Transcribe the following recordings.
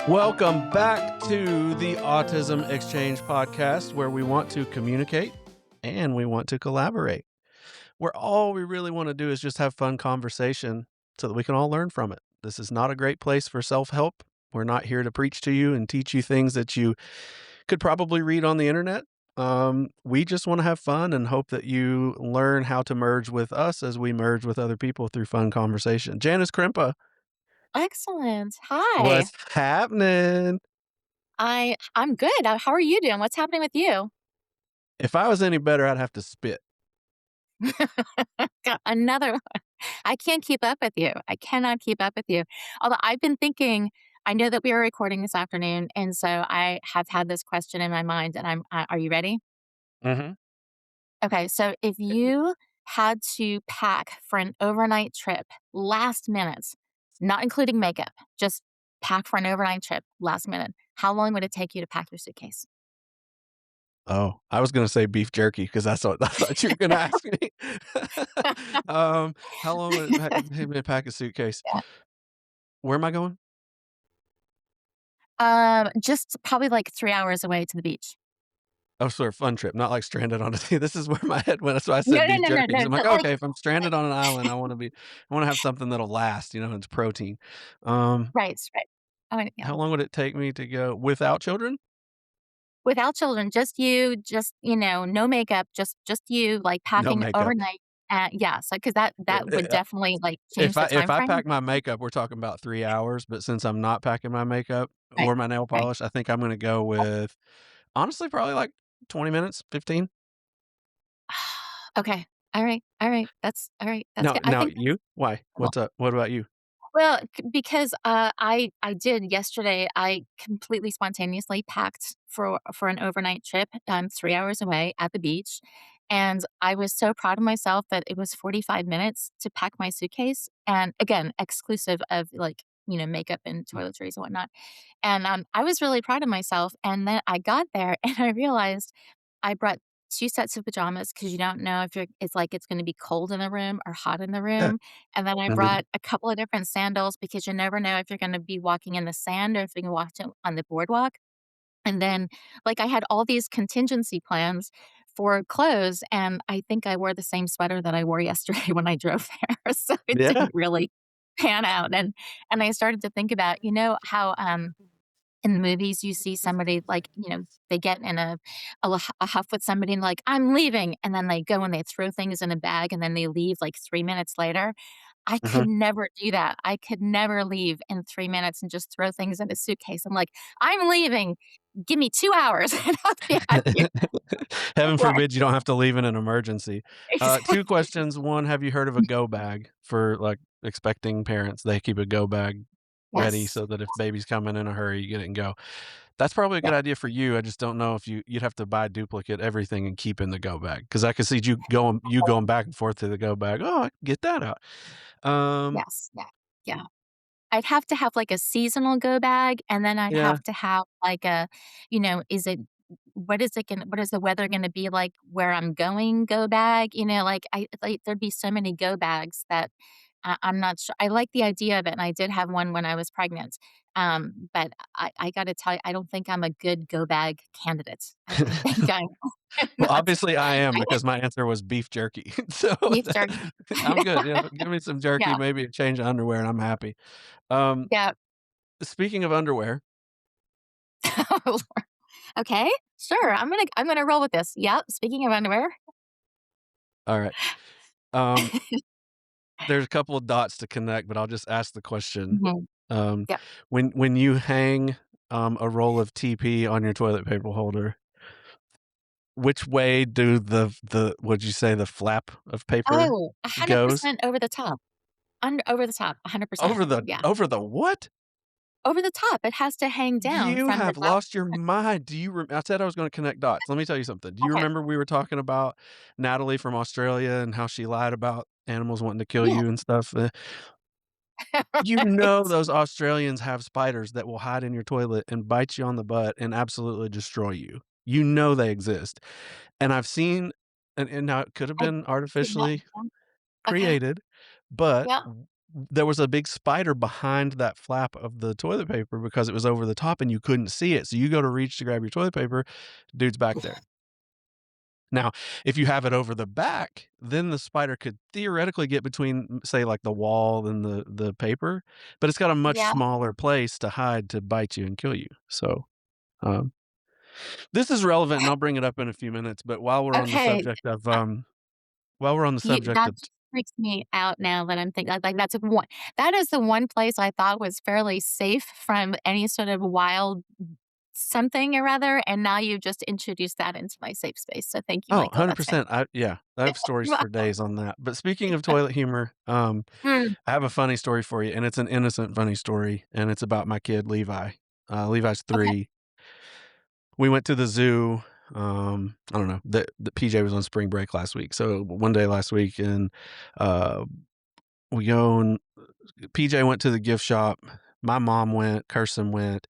Welcome back to the Autism Exchange podcast, where we want to communicate and we want to collaborate. Where all we really want to do is just have fun conversation so that we can all learn from it. This is not a great place for self-help. We're not here to preach to you and teach you things that you could probably read on the internet. We just want to have fun and hope that you learn how to merge with us as we merge with other people through fun conversation. Janice Krimpa, Excellent. Hi. what's happening? I'm good. How are you doing? What's happening with you? If I was any better, I'd have to spit. Got another one. I can't keep up with you. I cannot keep up with you. Although I've been thinking, I know that we are recording this afternoon, and so I have had this question in my mind, and are you ready? Mhm. Okay, so if you had to pack for an overnight trip, last minute, not including makeup, just pack for an overnight trip, last minute, how long would it take you to pack your suitcase? Oh, I was gonna say beef jerky because that's what I thought you were gonna ask me. How long would it take me to pack a suitcase? Where am I going? Just probably like 3 hours away to the beach. Oh, sort of fun trip, not like stranded on a sea. This is where my head went. That's why I No, said no, beef no, no, jerky because no, I'm like, but, like okay, if I'm stranded on an island, I wanna have something that'll last, and it's protein. Um, right, right. Oh, yeah. how long would it take me to go without children? Without children, just you, no makeup, just you, like, No packing makeup. overnight. Yeah, so because that would definitely, like, change If the I time if I frame. pack my makeup, we're talking about 3 hours, but since I'm not packing my makeup Right, or my nail right. polish, I think I'm gonna go with, honestly, probably, like, 20 minutes, 15. Okay. Alright. That's alright, that's Now good. I now think you? Why? that's What's up? What about you? well, because, I did yesterday, I completely spontaneously packed for an overnight trip, 3 hours away at the beach, and I was so proud of myself that it was 45 minutes to pack my suitcase, and again, exclusive of, like, makeup and toiletries and whatnot, and, I was really proud of myself, and then I got there and I realized I brought 2 sets of pajamas because you don't know if it's gonna be cold in the room or hot in the Yeah, room, and then I indeed. brought a couple of different sandals because you never know if you're gonna be walking in the sand or if you can walk on the boardwalk, and then, like, I had all these contingency plans for clothes, and I think I wore the same sweater that I wore yesterday when I drove there, so it Yeah. didn't really pan out, and I started to think about, how, in the movies, you see somebody like, they get in a huff with somebody and like, "I'm leaving," and then they go and they throw things in a bag and then they leave like 3 minutes later. I Mhm. could never do that. I could never leave in 3 minutes and just throw things in a suitcase. I'm like, "I'm leaving. Give me 2 hours and I'll be out of here." Heaven Right. forbid you don't have to leave in an emergency. 2 Exactly. questions. 1, have you heard of a go bag for, like, expecting parents? They keep a go bag ready Yes. so that if baby's coming in a hurry, you get it and go. That's probably a Yeah. good idea for you. I just don't know if you'd have to buy duplicate everything and keep in the go bag because I could see you going back and forth to the go bag. "Oh, I can get that out." Um, Yes. Yeah. Yeah. I'd have to have, like, a seasonal go bag, and then I'd yeah. have to have, like, is it what is the weather gonna be like where I'm going go bag, there'd be so many go bags that I'm not sure. I like the idea of it, and I did have one when I was pregnant, but I gotta tell you, I don't think I'm a good go bag candidate. I think I'm Well, not. obviously I am I because my answer was beef jerky. So, beef jerky. I'm good. Yeah, give me some jerky, Yeah, maybe a change of underwear, and I'm happy. Um, yeah. speaking of underwear, Okay, sure, I'm gonna roll with this. Yep, speaking of underwear. alright. Um, there's a couple of dots to connect, but I'll just ask the question. Mhm. Um, Yep. when you hang, a roll of TP on your toilet paper holder, which way do the what'd you say, the flap of paper Oh, goes? 100% over the top. Over the top, 100%. Yeah. Over the what? Over the top, it has to hang down You from the have top. lost your mind. Do you rem I said I was gonna connect dots. Let me tell you something. Do you Okay. remember we were talking about Natalie from Australia and how she lied about animals wanting to kill Yeah. you and stuff? You know Right. those Australians have spiders that will hide in your toilet and bite you on the butt and absolutely destroy you. You know they exist. And I've seen and now it could have I been did not artificially know. Okay. created, but Yeah. there was a big spider behind that flap of the toilet paper because it was over the top and you couldn't see it. So you go to reach to grab your toilet paper, dude's back there. Now, if you have it over the back, then the spider could theoretically get between, say, like the wall and the paper, but it's got a much Yeah. smaller place to hide to bite you and kill you. So, um, this is relevant, and I'll bring it up in a few minutes. But Okay. while we're on the subject That of, just freaks me out now that I'm thinking like, that's one that is the one place I thought was fairly safe from any sort of wild something or other, and now you just introduced that into my safe space, so thank you, oh, Michael, that's 100%. Yeah, I have stories for days on that. But speaking of toilet humor, Mm, I have a funny story for you, and it's an innocent funny story, and it's about my kid Levi. Levi's okay, 3. We went to the zoo. I don't know. The PJ was on spring break last week, so one day last week, and uh, we go and PJ went to the gift shop. My mom went. Kirsten went.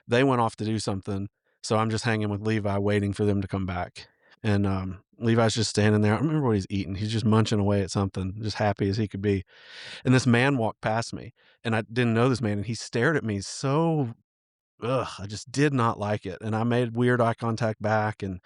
They went off to do something, so I'm just hanging with Levi, waiting for them to come back. And Levi's just standing there. I don't remember what he's eating. He's just munching away at something, just happy as he could be. And this man walked past me, and I didn't know this man, and he stared at me so. Ugh, I just did not like it, and I made weird eye contact back, and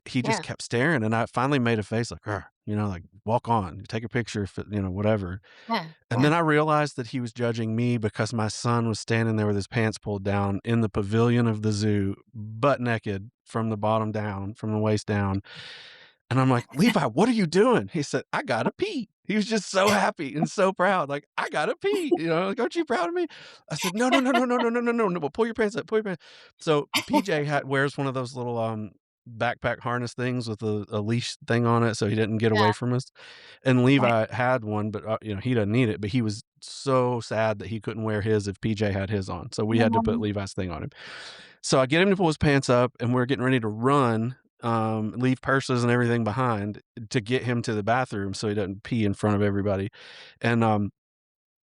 he just yeah, kept staring, and I finally made a face like, "Arr," like, "Walk on, take a picture if it," whatever. yeah, And yeah, then I realized that he was judging me because my son was standing there with his pants pulled down in the pavilion of the zoo, butt naked from the bottom down, from the waist down, and I'm like, "Levi, what are you doing?" He said, "I gotta pee." He was just so happy and so proud, like, "I gotta pee," like, "Aren't you proud of me?" I said, "No, no, no, no, no, no, no, no, no, no, well, pull your pants up, pull your pants." So, PJ wears one of those little, backpack harness things with a leash thing on it so he didn't get yeah, away from us, and right, Levi had one, but, he doesn't need it, but he was so sad that he couldn't wear his if PJ had his on, so we had to put mhm, Levi's thing on him. So I get him to pull his pants up, and we're getting ready to run, leave purses and everything behind to get him to the bathroom so he doesn't pee in front of everybody. And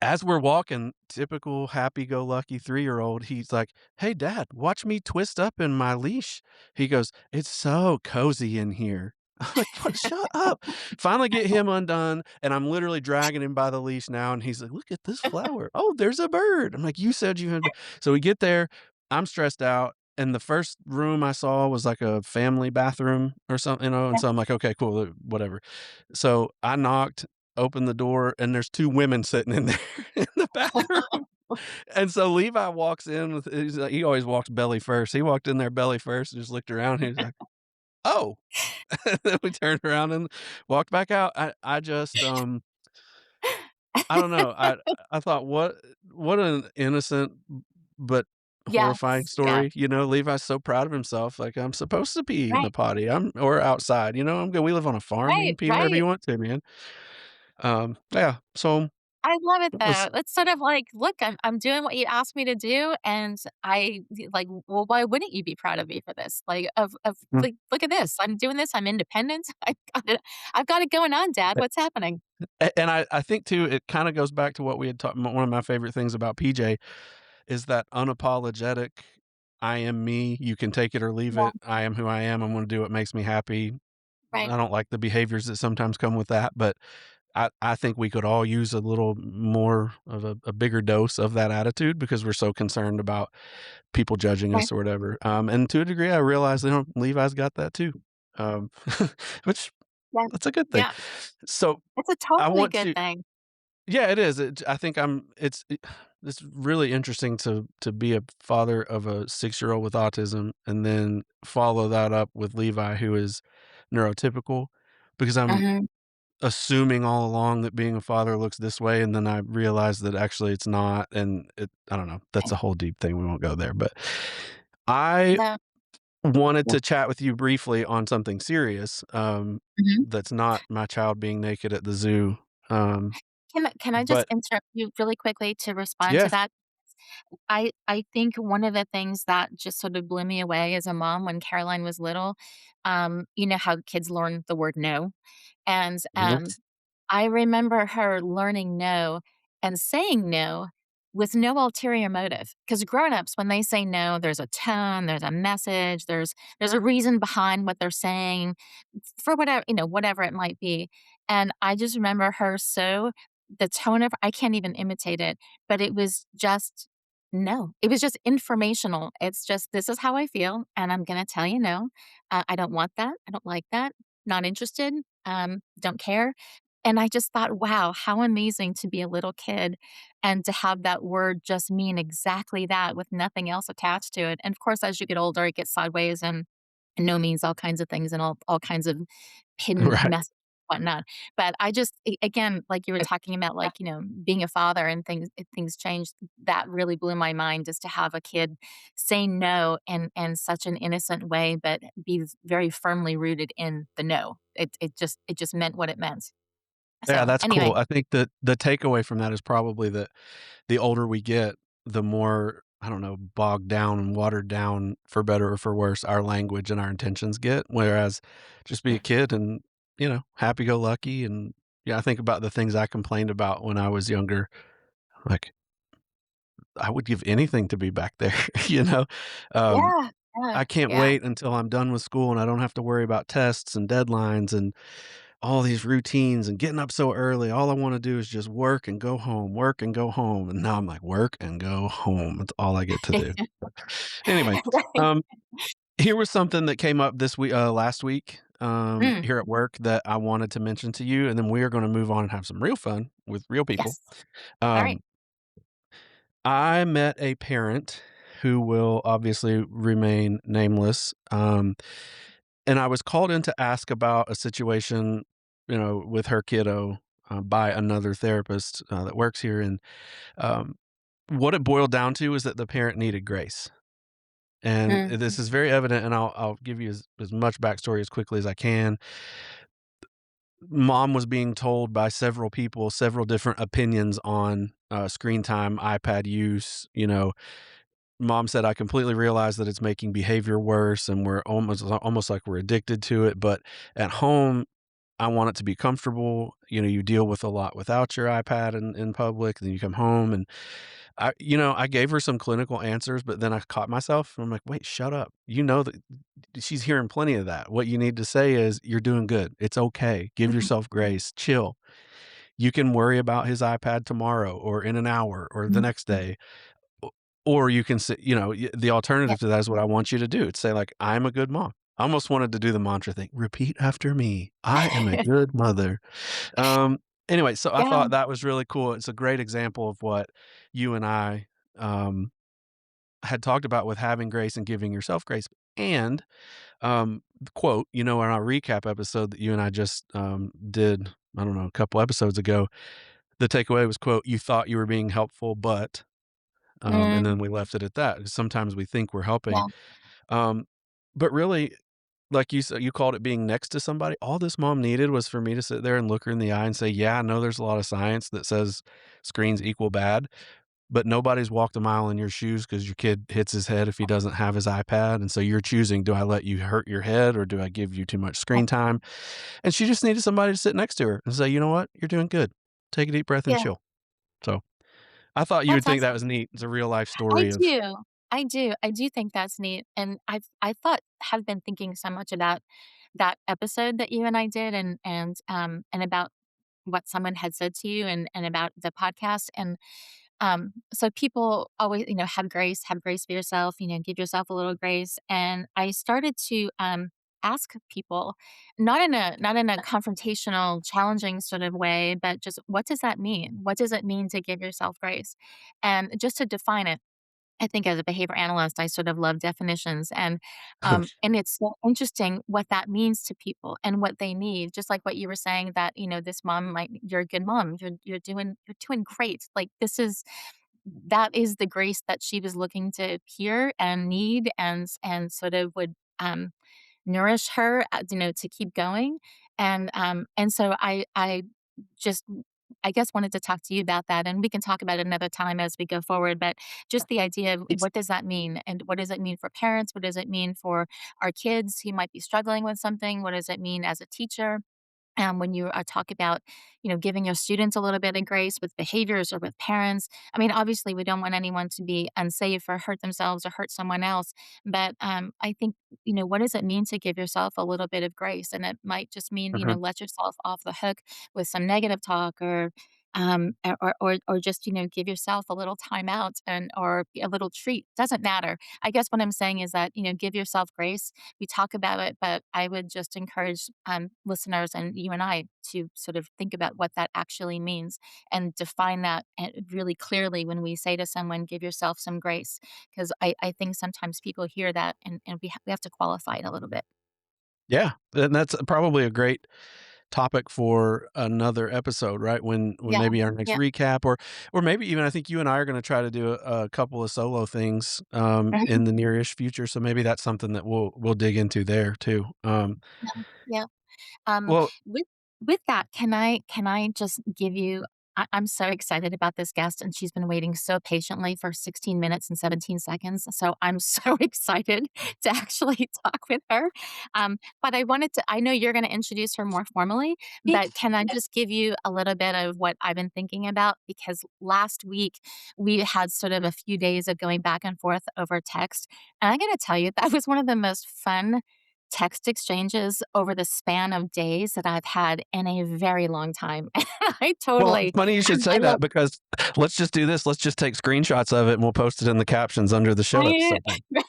as we're walking, typical happy-go-lucky three-year-old, he's like, "Hey, dad, watch me twist up in my leash." He goes, "It's so cozy in here." I'm like, "What? Shut up." Finally get him undone, and I'm literally dragging him by the leash now, and he's like, "Look at this flower. Oh, there's a bird." I'm like, "You said you had." So we get there, I'm stressed out, and the first room I saw was like a family bathroom or something, and yeah, so I'm like, "Okay, cool, whatever." So I knocked, opened the door, and there's 2 women sitting in there in the bathroom. And so Levi walks in with he's like he always walks belly first. He walked in there belly first and just looked around, and he was like, "Oh." And then we turned around and walked back out. I just, I don't know. I thought, what an innocent but horrifying yes, yeah, story, Levi's so proud of himself, like, "I'm supposed to pee in right, the potty. Or outside, I'm good. We live on a farm. You right, can pee wherever right. you want to, man." Yeah, so I love it that was though. It's sort of like, "Look, I'm doing what you asked me to do, and like, well, why wouldn't you be proud of me for this? Like, mm. like, look at this. I'm doing this. I'm independent. I've got it going on, dad. What's happening?" And I think too, it kinda goes back to what we had talked one of my favorite things about PJ is that unapologetic, "I am me, you can take it or leave Yeah, it. I am who I am. I'm gonna do what makes me happy." right, I don't like the behaviors that sometimes come with that, but I think we could all use a little more of a bigger dose of that attitude because we're so concerned about people judging right. us or whatever. And to a degree, I realize, Levi's got that too, um, which Yeah, that's a good thing. yeah. So It's a I totally want good to thing. yeah, it is. I think it's really interesting to be a father of a 6-year-old with autism and then follow that up with Levi, who is neurotypical, because I'm Mhm. assuming all along that being a father looks this way, and then I realized that actually it's not, and I don't know, that's a whole deep thing, we won't go there, but I No, wanted yeah, to chat with you briefly on something serious, mhm. that's not my child being naked at the zoo, Can I just but interrupt you really quickly to respond to yeah. that? I think one of the things that just sort of blew me away as a mom when Caroline was little, you know how kids learn the word no? And, Yes. I remember her learning no and saying no with no ulterior motive. Because grown-ups, when they say no, there's a tone, there's a message, there's a reason behind what they're saying for whatever, whatever it might be. And I just remember her so the tone of I can't even imitate it, but it was just no. It was just informational. It's just, "This is how I feel, and I'm gonna tell you no. I don't want that. I don't like that. Not interested. Don't care." And I just thought, "Wow, how amazing to be a little kid and to have that word just mean exactly that with nothing else attached to it." And, of course, as you get older, it gets sideways and no means all kinds of things and all kinds of hidden Right. mess whatnot. But I just again, like you were talking about, like, being a father and things change, that really blew my mind just to have a kid say no in such an innocent way, but be very firmly rooted in the no. It just meant what it meant. Yeah, So, that's cool. anyway, I think that the takeaway from that is probably that the older we get, the more, I don't know, bogged down and watered down, for better or for worse, our language and our intentions get, whereas just be a kid and, happy go lucky, and, yeah, I think about the things I complained about when I was younger, like, I would give anything to be back there, you know? Um, yeah, yeah, I can't yeah. wait until I'm done with school and I don't have to worry about tests and deadlines and all these routines and getting up so early. All I wanna do is just work and go home, work and go home, and now I'm like, "Work and go home." That's all I get to do. Anyway, Right. um, here was something that came up last week, Mm, here at work that I wanted to mention to you, and then we are gonna move on and have some real fun with real people. yes. Alright. Um, I met a parent who will obviously remain nameless, and I was called in to ask about a situation, with her kiddo, by another therapist, that works here, and, um, what it boiled down to is that the parent needed grace, and Mm, this is very evident, and I'll give you as much backstory as quickly as I can. Mom was being told by several people several different opinions on, screen time, iPad use, Mom said, "I completely realize that it's making behavior worse, and we're almost like we're addicted to it, but at home, I want it to be comfortable. You deal with a lot without your iPad in public, then you come home." And I gave her some clinical answers, but then I caught myself. I'm like, "Wait, shut up. You know that she's hearing plenty of that. What you need to say is, 'You're doing good. It's okay. Give mhm, yourself grace. Chill. You can worry about his iPad tomorrow or in an hour or the mhm. next day, o or you can say," the Yeah. alternative to that is what I want you to do. It's say, like, "I'm a good mom." I almost wanted to do the mantra thing. "Repeat after me. I am a good mother." Um, anyway, so I Yeah. thought that was really cool. It's a great example of what you and I, had talked about with having grace and giving yourself grace. And, the quote, in our recap episode that you and I just, did, I don't know, a couple episodes ago, the takeaway was, quote, "You thought you were being helpful, but," and Mm, then we left it at that. Sometimes we think we're helping, yeah. um, but really, like you said, you called it being next to somebody. All this mom needed was for me to sit there and look her in the eye and say, "Yeah, I know there's a lot of science that says screens equal bad, but nobody's walked a mile in your shoes because your kid hits his head if he doesn't have his iPad, and so you're choosing, do I let you hurt your head or do I give you too much screen time?" And she just needed somebody to sit next to her and say, "You know what? You're doing good. Take a deep breath and Yeah. chill." So, I thought you would That's think that awesome. was neat. It's a real life I story of. do. I do. I do think that's neat, and I thought have been thinking so much about that episode that you and I did and about what someone had said to you and about the podcast, and so people always, have grace for yourself, give yourself a little grace. And I started to ask people, not in a confrontational, challenging sort of way, but just what does that mean? What does it mean to give yourself grace? And just to define it. I think as a behavior analyst, I sort of love definitions and it's so interesting what that means to people and what they need. Just like what you were saying that, this mom might you're a good mom. You're doing great. Like that is the grace that she was looking to hear and need and sort of would nourish her, to keep going. And so I just I guess wanted to talk to you about that, and we can talk about it another time as we go forward. But just the idea of It's what does that mean, and what does it mean for parents? What does it mean for our kids who might be struggling with something? What does it mean as a teacher? When you talk about, giving your students a little bit of grace with behaviors or with parents. I mean, obviously, we don't want anyone to be unsafe or hurt themselves or hurt someone else. But I think, what does it mean to give yourself a little bit of grace? And it might just mean, Mhm. let yourself off the hook with some negative talk or or just, give yourself a little time out and or a little treat. Doesn't matter. I guess what I'm saying is that, give yourself grace. We talk about it, but I would just encourage listeners and you and I to sort of think about what that actually means and define that really clearly when we say to someone, give yourself some grace. Because I think sometimes people hear that and we have to qualify it a little bit. Yeah, and that's probably a great topic for another episode, right? When Yeah. maybe our next Yeah. recap or maybe even I think you and I are gonna try to do a couple of solo things, in the near-ish future, so maybe that's something that we'll dig into there too. Yeah. Um, Well, with with that, can I just give you I'm so excited about this guest, and she's been waiting so patiently for 16 minutes and 17 seconds, so I'm so excited to actually talk with her. But I know you're gonna introduce her more formally, but can I just give you a little bit of what I've been thinking about? Because last week, we had sort of a few days of going back and forth over text, and I gotta tell you, that was one of the most fun text exchanges over the span of days that I've had in a very long time. I well, totally funny you should say I that love because let's just do this, let's just take screenshots of it and we'll post it in the captions under the show notes I sometime.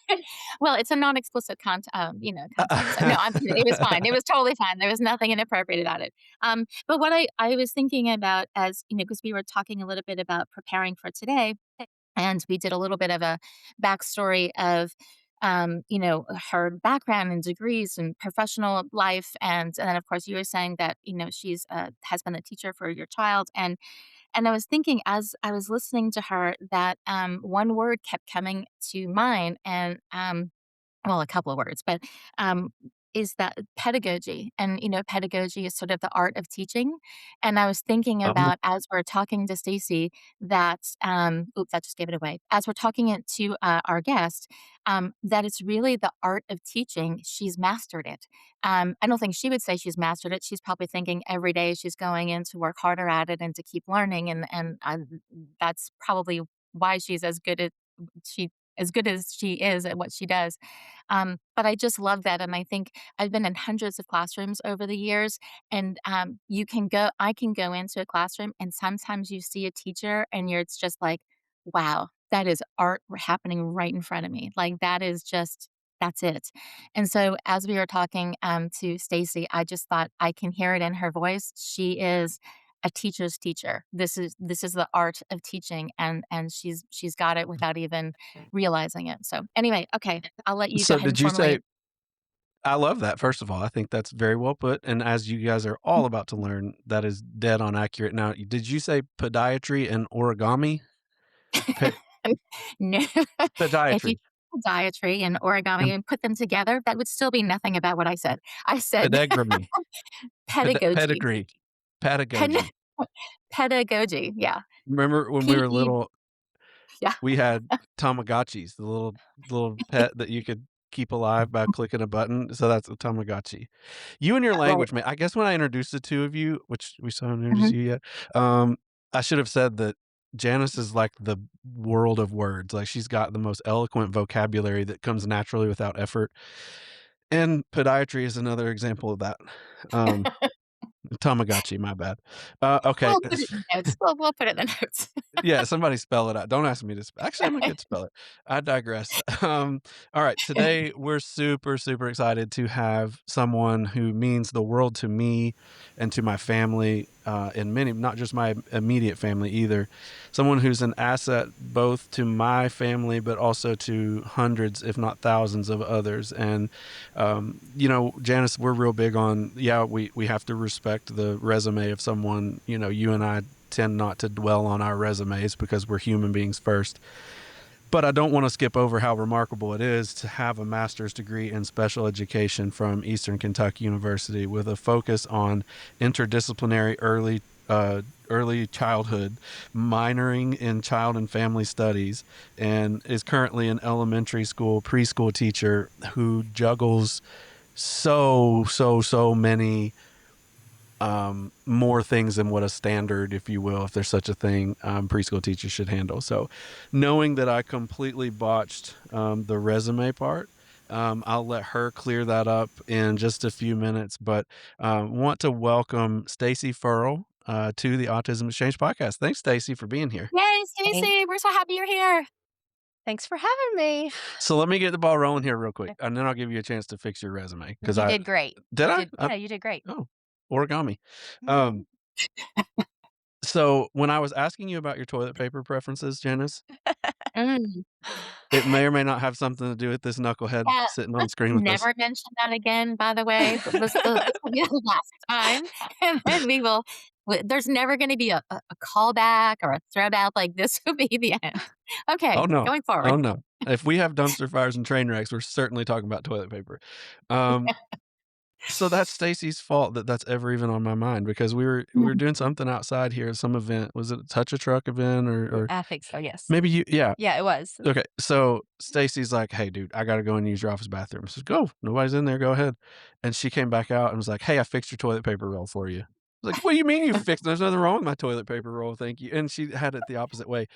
well, it's a non-explicit content, so no, I'm kidding, it was fine, it was totally fine, there was nothing inappropriate about it. But what I was thinking about as because we were talking a little bit about preparing for today, and we did a little bit of a backstory of, her background and degrees and professional life, and then, of course, you were saying that, she's, has been a teacher for your child, and I was thinking as I was listening to her that, one word kept coming to mind, and, well, a couple of words, but, um, is that pedagogy, and, pedagogy is sort of the art of teaching, and I was thinking Um, about as we're talking to Stacey that, oops, that just gave it away. As we're talking it to, our guest, that it's really the art of teaching, she's mastered it. I don't think she would say she's mastered it, she's probably thinking every day she's going in to work harder at it and to keep learning, and that's probably why she's she as good as she is at what she does. But I just love that, and I think I've been in hundreds of classrooms over the years, and I can go into a classroom, and sometimes you see a teacher, and it's just like, wow, that is art happening right in front of me. Like that is just that's it. And so as we were talking to Stacy, I just thought I can hear it in her voice. She is a teacher's teacher. This is the art of teaching, and she's got it without even realizing it. So anyway, okay, I'll let you go so ahead did and you say formally. I love that, first of all, I think that's very well put, and as you guys are all about to learn, that is dead on accurate. Now, did you say podiatry and origami? Pe No, if you Podiatry, dietary and origami and and put them together, that would still be nothing about what I said. I said pedagogy, pedagogy. pedigree, Pen- pedagogy. pedagogy. Yeah. Remember when we were PE. little, Yeah. we had Tamagotchis, the little pet that you could keep alive by clicking a button, so that's a Tamagotchi. You and your Right. language, man, I guess when I introduced the 2 of you, which we still haven't introduced Mhm. you yet, I should have said that Janice is like the world of words, like, she's got the most eloquent vocabulary that comes naturally without effort, and podiatry is another example of that. Um, Tamagotchi, my bad. Okay. We'll put it in the notes. We'll put it in the notes. Yeah, somebody spell it out. Don't ask me to actually, I'm a good speller. I digress. Alright, today we're super, super excited to have someone who means the world to me and to my family, and many not just my immediate family either. Someone who's an asset both to my family, but also to hundreds, if not thousands of others, and, Janice, we're real big on, yeah, we have to respect the resume of someone, you and I tend not to dwell on our resumes because we're human beings first. But I don't want to skip over how remarkable it is to have a master's degree in special education from Eastern Kentucky University with a focus on interdisciplinary early childhood, minoring in child and family studies, and is currently an elementary school preschool teacher who juggles so many more things than what a standard, if you will, if there's such a thing, preschool teachers should handle. So, knowing that I completely botched the resume part, I'll let her clear that up in just a few minutes. But want to welcome Stacey Ferrell. to the Autism Exchange podcast. Thanks, Stacey, for being here. Yay, Thank Stacey, we're so happy you're here. Thanks for having me. So let me get the ball rolling here real quick, and then I'll give you a chance to fix your resume because You I did great. did I? Yeah, you did great. Oh, origami. Mhm. So when I was asking you about your toilet paper preferences, Janice, Mm. it may or may not have something to do with this knucklehead Yeah, sitting on the let's screen with us. never mention that again, by the way. This will be the last time, and then we will there's never gonna be a callback or a throwback, like, this will be the end. Oh Okay, no, going forward. oh no. If we have dumpster fires and train wrecks, we're certainly talking about toilet paper. Um, So that's Stacy's fault that that's ever even on my mind because we were Mhm. doing something outside here at some event. Was it a touch a truck event or I think so, yes. maybe you yeah. Yeah, it was. Okay. So Stacy's like, "Hey dude, I gotta go and use your office bathroom." I says, "Go. Nobody's in there. Go ahead." And she came back out and was like, "Hey, I fixed your toilet paper roll for you." I was like, "What do you mean you fixed it? There's nothing wrong with my toilet paper roll, thank you." And she had it the opposite way.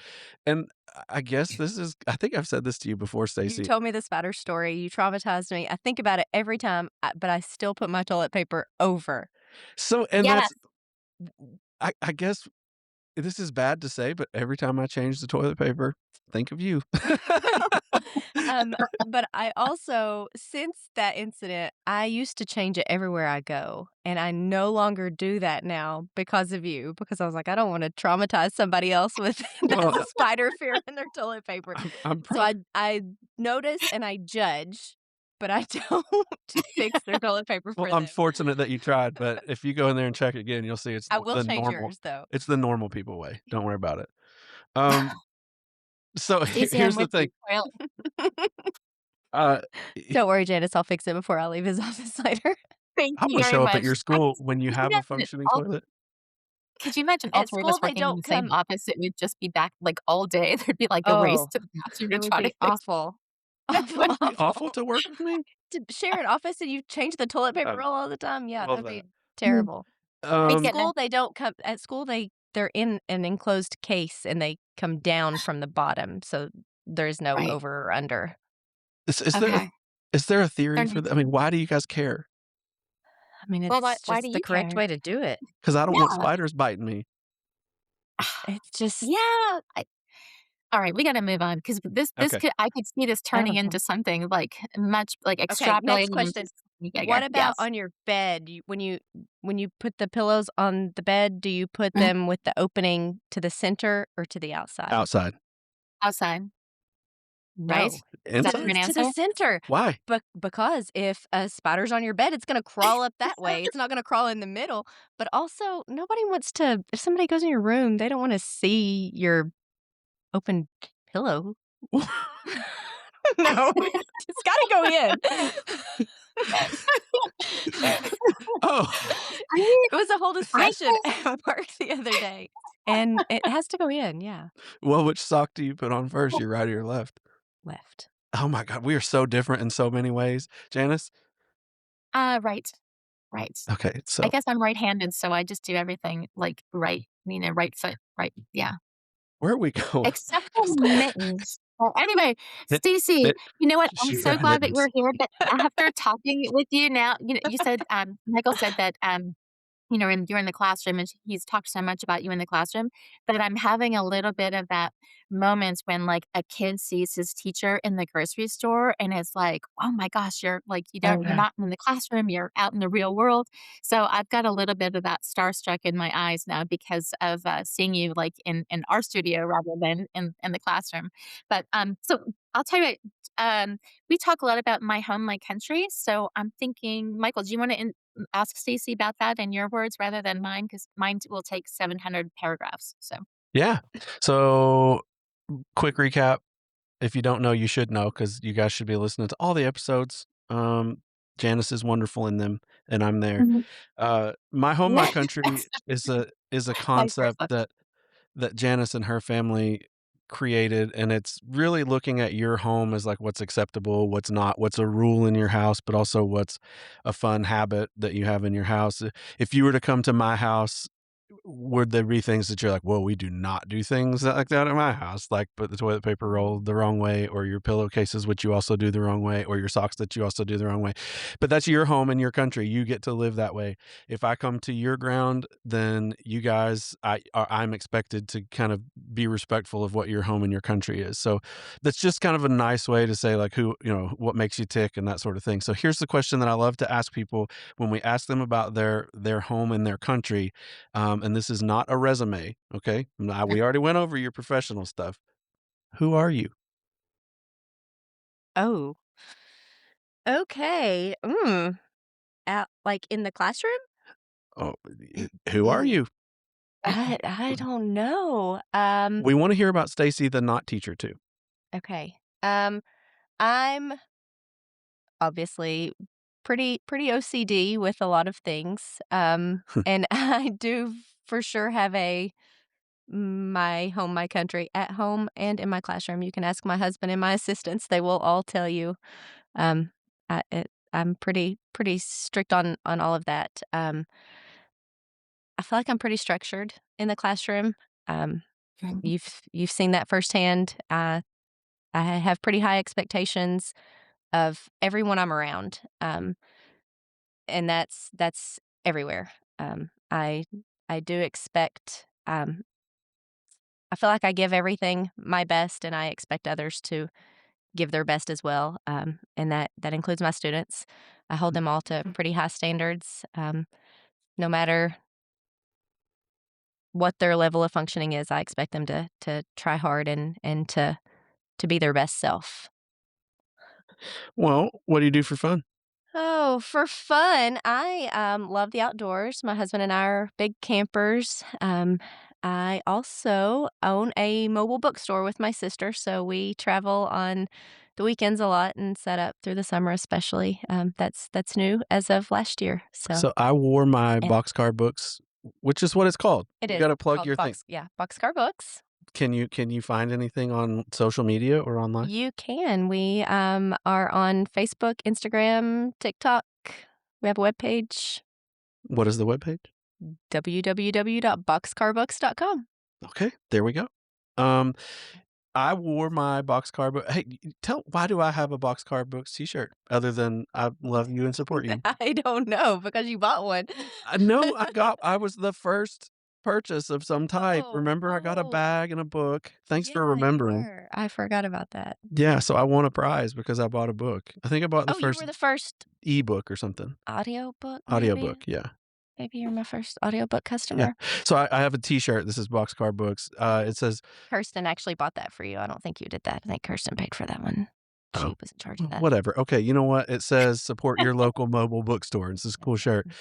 And I guess I think I've said this to you before, You Stacy. told me the spatter story. You traumatized me. I think about it every time, but I still put my toilet paper over. So and Yes. that's I guess this is bad to say, but every time I change the toilet paper, think of you. Um, but I also, since that incident, I used to change it everywhere I go, and I no longer do that now because of you, because I was like, "I don't wanna traumatize somebody else with Well, spider fear in their toilet paper." I'm So proud. I notice and I judge, but I don't fix their toilet paper Well, for I'm them. fortunate that you tried, but if you go in there and check again, you'll see I will change yours, though. it's the normal people way. Don't worry about it. Um, so Stacey, I'm here's the with you. thing. Well, Uh, e Don't worry, Janice, I'll fix it before I leave his office later. thank I'm you gonna very show up at much. your I school when you could you have a imagine it functioning all toilet. could you imagine all At 3 of school, us they working in don't the same come. office? It would just be back, like, all day. There'd be, like, a race Oh, to the bathroom to it would try to be fix awful. Awful, Would it be awful awful. to work with me? To share an office and you change the toilet paper Oh, roll all the time? Yeah, well that'd be that. Mm, terrible. I At Um, get it. school, they don't come at school, they're in an enclosed case and they come down from the bottom, so there's no Right. over or under. Okay. is there a They're theory for nice. that? I mean, why do you guys care? I mean, Well, it's why do just the you correct care? way to do it. Because I don't want Yeah. spiders biting me. It's just Yeah. Alright, we gotta move on because this Okay. could I could see this turning okay. into something, like, much like, Okay, next extrapolating into question. something bigger. What about Yes. on your bed? When you put the pillows on the bed, do you put Mhm. them with the opening to the center or to the outside? Outside. Outside, right? No, Is that to the the right Inside? to the answer? center. Why? Because if a spider's on your bed, it's gonna crawl up that way. It's not gonna crawl in the middle. But also, nobody wants to if somebody goes in your room, they don't wanna see your open pillow. No, it's gotta go in. Oh, I mean, It was a whole I discussion guess at work the other day, and it has to go in, yeah. well, which sock do you put on first, your right or your left? Left. Oh my god, we are so different in so many ways. Janice? right, right. Okay, I so guess I'm right-handed, so I just do everything, like, right, right foot, right, yeah. where are we going? Except for mittens. Well, anyway, Mitt Stacey, Mitt you know what? I'm she's so got glad that mittens. you're here, but after talking with you now, you said, Michael said that, you're in the classroom, and he's talked so much about you in the classroom that I'm having a little bit of that moments when, like, a kid sees his teacher in the grocery store and it's like, "Oh my gosh, you're like, you're Okay. not in the classroom, you're out in the real world." So I've got a little bit of that starstruck in my eyes now because of, seeing you, like, in our studio rather than in the classroom. But, so I'll tell you what, we talk a lot about my home, my country, so I'm thinking Michael, do you wanna ask Stacey about that in your words rather than mine? Because mine will take 700 paragraphs, so Yeah. So, quick recap, if you don't know, you should know because you guys should be listening to all the episodes. Janice is wonderful in them, and I'm there. Mhm. My home, my country Yes, is a vice concept versa. that Janice and her family created, and it's really looking at your home as, like, what's acceptable, what's not, what's a rule in your house, but also what's a fun habit that you have in your house. If you were to come to my house, would there be things that you're like, "Well, we do not do things like that at my house," like put the toilet paper roll the wrong way, or your pillowcases, which you also do the wrong way, or your socks that you also do the wrong way. But that's your home and your country. You get to live that way. If I come to your ground, then you guys, I'm expected to kind of be respectful of what your home and your country is. So that's just kind of a nice way to say like what makes you tick and that sort of thing. So here's the question that I love to ask people when we ask them about their home and their country, and this is not a resume, okay? Now, we already went over your professional stuff. Who are you? Oh, okay. Out like, in the classroom? Oh, who are you? I don't know. We want to hear about Stacy, the not teacher, too. Okay. I'm obviously pretty OCD with a lot of things, and I do for sure have a my home, my country at home and in my classroom. You can ask my husband and my assistants; they will all tell you. Um, I'm pretty strict on all of that. I feel like I'm pretty structured in the classroom. Um, Mhm. you've seen that firsthand. I have pretty high expectations of everyone I'm around, and that's everywhere. I do expect. I feel like I give everything my best, and I expect others to give their best as well. And that includes my students. I hold them all to pretty high standards, no matter what their level of functioning is. I expect them to try hard and to be their best self. Well, what do you do for fun? Oh, for fun, I love the outdoors. My husband and I are big campers. I also own a mobile bookstore with my sister, so we travel on the weekends a lot and set up through the summer, especially. That's new as of last year. So So I wore my And boxcar books, which is what it's called. it You is got to plug called your thing. Boxcar Books. Can you find anything on social media or online? You can. We are on Facebook, Instagram, TikTok. We have a webpage, What is the webpage? www.boxcarbooks.com. Okay, there we go. Um, I wore my boxcar book. Hey, tell why do I have a boxcar books T-shirt other than I love you and support you? I don't know because you bought one. I know I was the first purchase of some type. Oh, Remember, I got a oh, bag and a book. Thanks for yeah, you remembering. were. I forgot about that. Yeah, so I won a prize because I bought a book. I think I bought the Oh, you first were the first ebook or something. audiobook, maybe? Audiobook, yeah. Maybe you're my first audiobook Yeah. customer. So I have a T-shirt. This is Boxcar Books. It says, Kirsten actually bought that for you. I don't think you did that. I think Kirsten paid for that one. oh, She was in charge of that. whatever. Okay, you know what? It says support your local mobile bookstore. It's this cool shirt. Mm,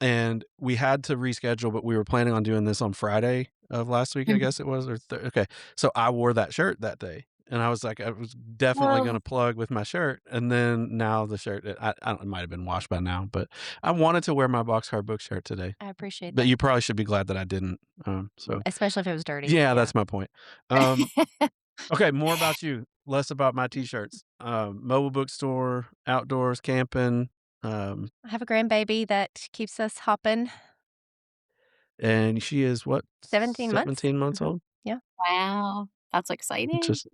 And we had to reschedule, but we were planning on doing this on Friday of last week, I Mhm. guess it was, or okay. So I wore that shirt that day, and I was like, I was definitely Oh, gonna plug with my shirt, and then now the shirt, I don't, it might have been washed by now, but I wanted to wear my Boxcar Book shirt today. I appreciate But that, you probably should be glad that I didn't. So especially if it was dirty. yeah, Yeah. that's my point. Um, okay, more about you, less about my t-shirts. Mobile bookstore, outdoors, camping, um, I have a grandbaby that keeps us hopping. and she is what, 17 months. 17 months old? Yeah. wow. That's exciting. Just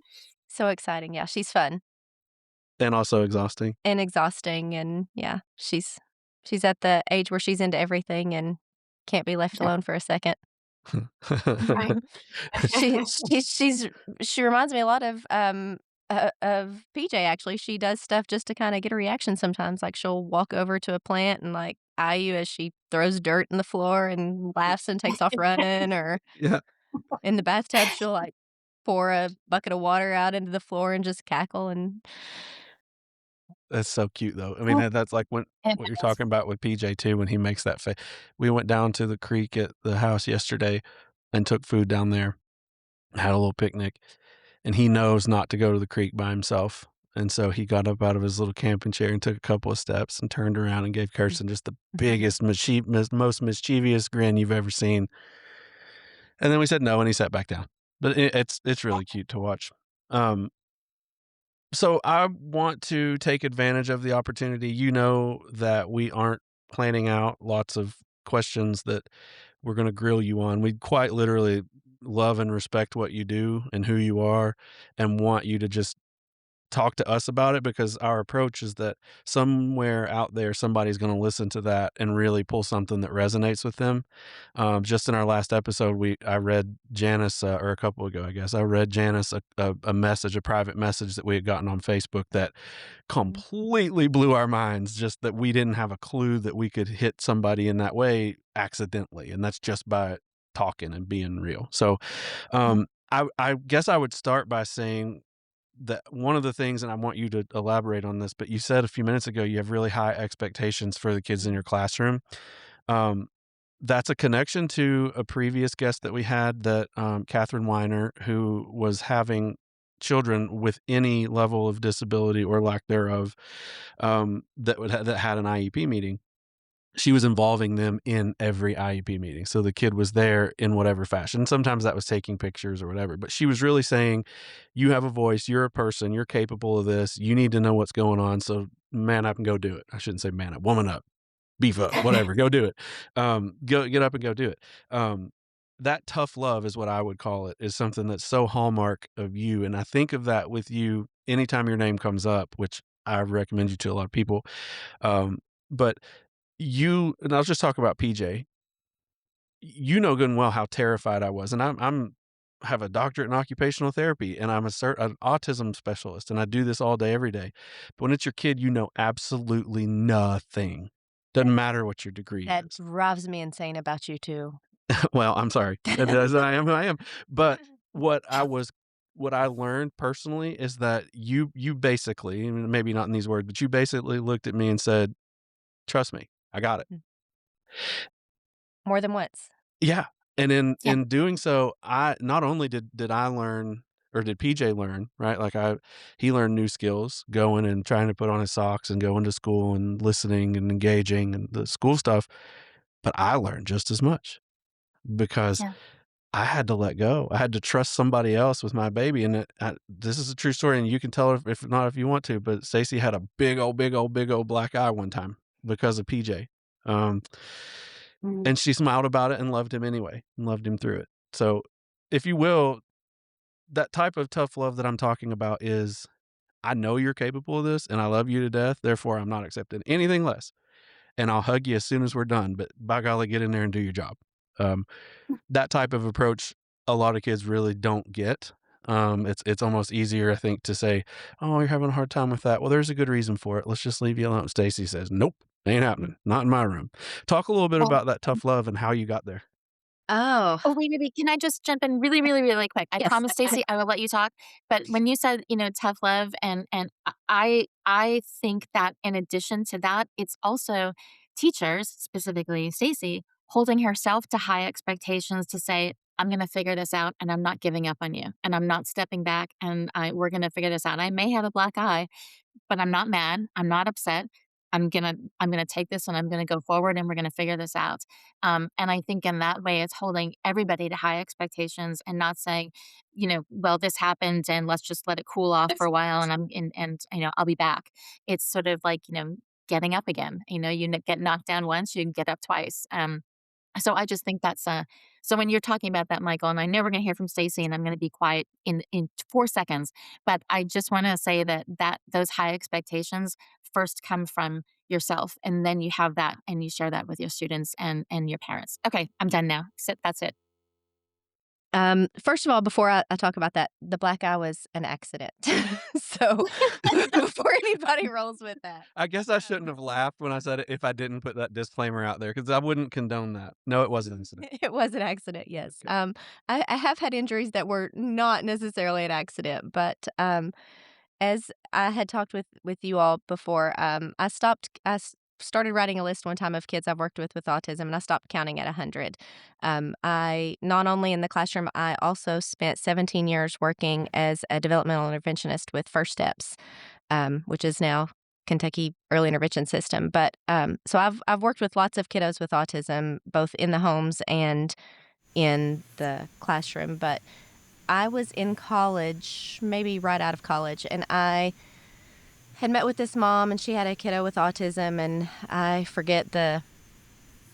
So exciting. Yeah, she's fun and also exhausting. and exhausting, and yeah, she's at the age where she's into everything and can't be left Yeah. alone for a second. Right. She she reminds me a lot of PJ, actually. She does stuff just to kinda get a reaction sometimes, like, she'll walk over to a plant and, like, eye you as she throws dirt in the floor and laughs and takes off running, or Yeah, in the bathtub, she'll, like, pour a bucket of water out into the floor and just cackle, and that's so cute, though. I mean, Oh, that's like when it what you're is. talking about with PJ too, when he makes that face. We went down to the creek at the house yesterday and took food down there, had a little picnic, and he knows not to go to the creek by himself, and so he got up out of his little camping chair and took a couple of steps and turned around and gave Kirsten just the biggest, most mischievous grin you've ever seen, and then we said no, and he sat back down. But it's really cute to watch. Um, so I want to take advantage of the opportunity. You know that we aren't planning out lots of questions that we're gonna grill you on. We quite literally love and respect what you do and who you are and want you to just talk to us about it because our approach is that somewhere out there, somebody's gonna listen to that and really pull something that resonates with them. Just in our last episode, I read Janice, or a couple ago, I guess, I read Janice a message, a private message that we had gotten on Facebook that Mhm. completely blew our minds, just that we didn't have a clue that we could hit somebody in that way accidentally, and that's just by talking and being real. So, I guess I would start by saying that one of the things, and I want you to elaborate on this, but you said a few minutes ago you have really high expectations for the kids in your classroom. Um, that's a connection to a previous guest that we had, that Catherine Weiner, who was having children with any level of disability or lack thereof, that had an IEP meeting. She was involving them in every IEP meeting. So the kid was there in whatever fashion. Sometimes that was taking pictures or whatever, but she was really saying, "You have a voice, you're a person, you're capable of this, you need to know what's going on, so man up and go do it." I shouldn't say man up, woman up, beef up, whatever, go do it. Go get up and go do it. That tough love is what I would call it, is something that's so hallmark of you, and I think of that with you anytime your name comes up, which I recommend you to a lot of people. But and I'll just talk about PJ. You know good and well how terrified I was, and I'm have a doctorate in occupational therapy, and I'm an autism specialist, and I do this all day, every day. But when it's your kid, you know absolutely nothing. Doesn't matter what your degree That is. drives me insane about you too. Well, I'm sorry. It is, I am who I am. But what I was what I learned personally is that you basically, and maybe not in these words, but you basically looked at me and said, "Trust me, I got it." Mm. More than once. Yeah, and Yeah. in doing so, I not only did I learn, or did PJ learn, right? Like, he learned new skills going and trying to put on his socks and going to school and listening and engaging and the school stuff, but I learned just as much because Yeah. I had to let go. I had to trust somebody else with my baby, and this is a true story, and you can tell if not if you want to, but Stacey had a big old, big old, big old black eye one time because of PJ. Um Mhm. and she smiled about it and loved him anyway, and loved him through it. So, if you will, that type of tough love that I'm talking about is, I know you're capable of this and I love you to death, therefore I'm not accepting anything less. And I'll hug you as soon as we're done, but by golly, get in there and do your job. Um, that type of approach, a lot of kids really don't get. It's almost easier, I think, to say, "Oh, you're having a hard time with that. Well, there's a good reason for it. Let's just leave you alone." Stacy says, "Nope, ain't happening. Not in my room." Talk a little bit Well, about that tough love and how you got there. Oh, oh, wait, wait, wait, can I just jump in really, really, really quick? I yes. promise, Stacey, I will let you talk, but when you said, tough love, and I think that in addition to that, it's also teachers, specifically Stacey, holding herself to high expectations to say, "I'm gonna figure this out, and I'm not giving up on you, and I'm not stepping back, and we're gonna figure this out. I may have a black eye, but I'm not mad. I'm not upset. I'm gonna take this and I'm gonna go forward and we're gonna figure this out. And I think in that way, it's holding everybody to high expectations and not saying, well, this happened and let's just let it cool off for a while and I'll be back. It's sort of like getting up again. Get knocked down once, you can get up twice. So I just think that's so when you're talking about that, Michael, and I know we're gonna hear from Stacey, and I'm gonna be quiet in 4 seconds, but I just wanna say that those high expectations first come from yourself, and then you have that and you share that with your students and your parents. Okay, I'm done now. That's it. First of all, before I talk about that, the black eye was an accident. So, before anybody rolls with that, I guess I shouldn't um, have laughed when I said it if I didn't put that disclaimer out there, because I wouldn't condone that. No, it was an incident. it was an accident, yes. Okay. I have had injuries that were not necessarily an accident, but, as I had talked with you all before, started writing a list one time of kids I've worked with autism, and I stopped counting at 100. I not only in the classroom, I also spent 17 years working as a developmental interventionist with First Steps, which is now Kentucky Early Intervention System. But so I've worked with lots of kiddos with autism, both in the homes and in the classroom. But I was in college, maybe right out of college, and I had met with this mom, and she had a kiddo with autism, and I forget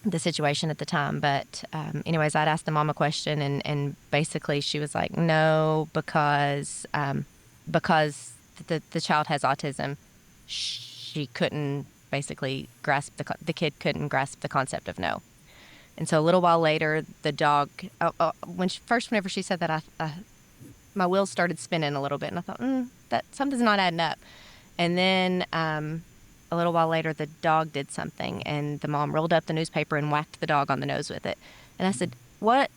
the situation at the time. But anyways, I'd asked the mom a question, and basically she was like, "No, because the child has autism." She couldn't basically grasp the kid couldn't grasp the concept of no. And so a little while later, the dog, whenever she said that, my wheels started spinning a little bit, and I thought, that something's not adding up. And then a little while later, the dog did something, and the mom rolled up the newspaper and whacked the dog on the nose with it. And I said, What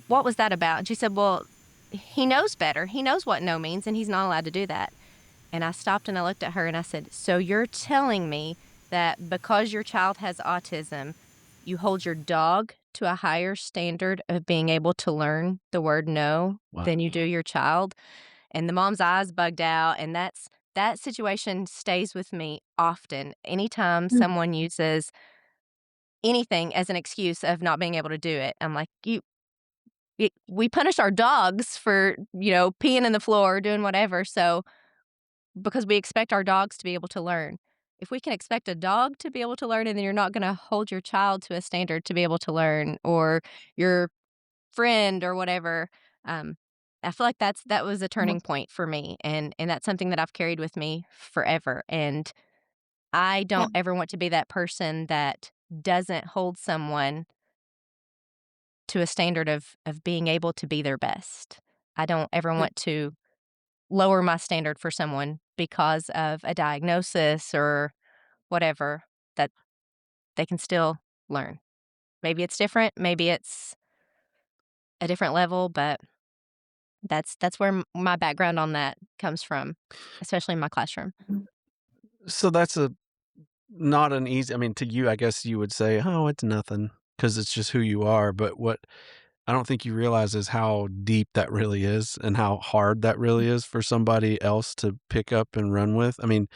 was that about? And she said, well, he knows better. He knows what no means, and he's not allowed to do that. And I stopped and I looked at her and I said, so you're telling me that because your child has autism, you hold your dog to a higher standard of being able to learn the word no Wow. than you do your child? And the mom's eyes bugged out, and that situation stays with me often. Anytime someone uses anything as an excuse of not being able to do it, I'm like, we punish our dogs for, peeing in the floor, doing whatever. So because we expect our dogs to be able to learn. If we can expect a dog to be able to learn, and then you're not going to hold your child to a standard to be able to learn, or your friend or whatever, um, I feel like that was a turning point for me, and that's something that I've carried with me forever. And I don't ever want to be that person that doesn't hold someone to a standard of being able to be their best. I don't ever want to lower my standard for someone because of a diagnosis or whatever, that they can still learn. Maybe it's different, maybe it's a different level, but that's where my background on that comes from, especially in my classroom. So that's a not an easy, I mean, to you, I guess you would say, "Oh, it's nothing," because it's just who you are, but what I don't think you realize is how deep that really is and how hard that really is for somebody else to pick up and run with. I mean,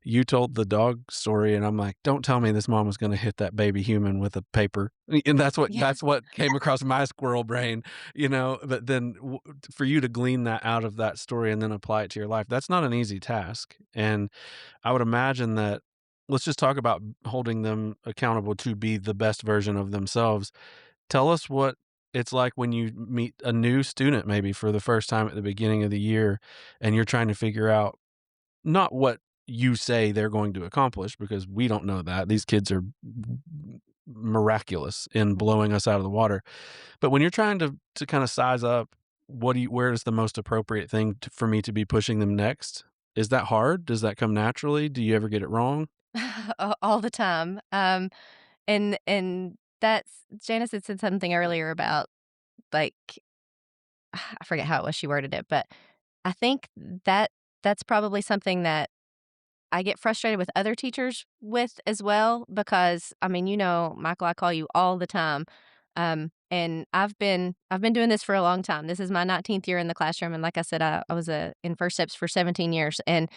you told the dog story and I'm like, "Don't tell me this mom was gonna hit that baby human with a paper." And Yeah. that's what came across my squirrel brain, but then for you to glean that out of that story and then apply it to your life, that's not an easy task, and I would imagine that let's just talk about holding them accountable to be the best version of themselves. Tell us what it's like when you meet a new student maybe for the first time at the beginning of the year, and you're trying to figure out not what you say they're going to accomplish, because we don't know that. These kids are miraculous in blowing us out of the water. But when you're trying to kinda size up, where is the most appropriate thing for me to be pushing them next? Is that hard? Does that come naturally? Do you ever get it wrong? All the time. And that's Janice had said something earlier about, like, I forget how it was she worded it, but I think that's probably something that I get frustrated with other teachers with as well, because, I mean, Michael, I call you all the time. And I've been doing this for a long time. This is my 19th year in the classroom, and like I said, I was in First Steps for 17 years, and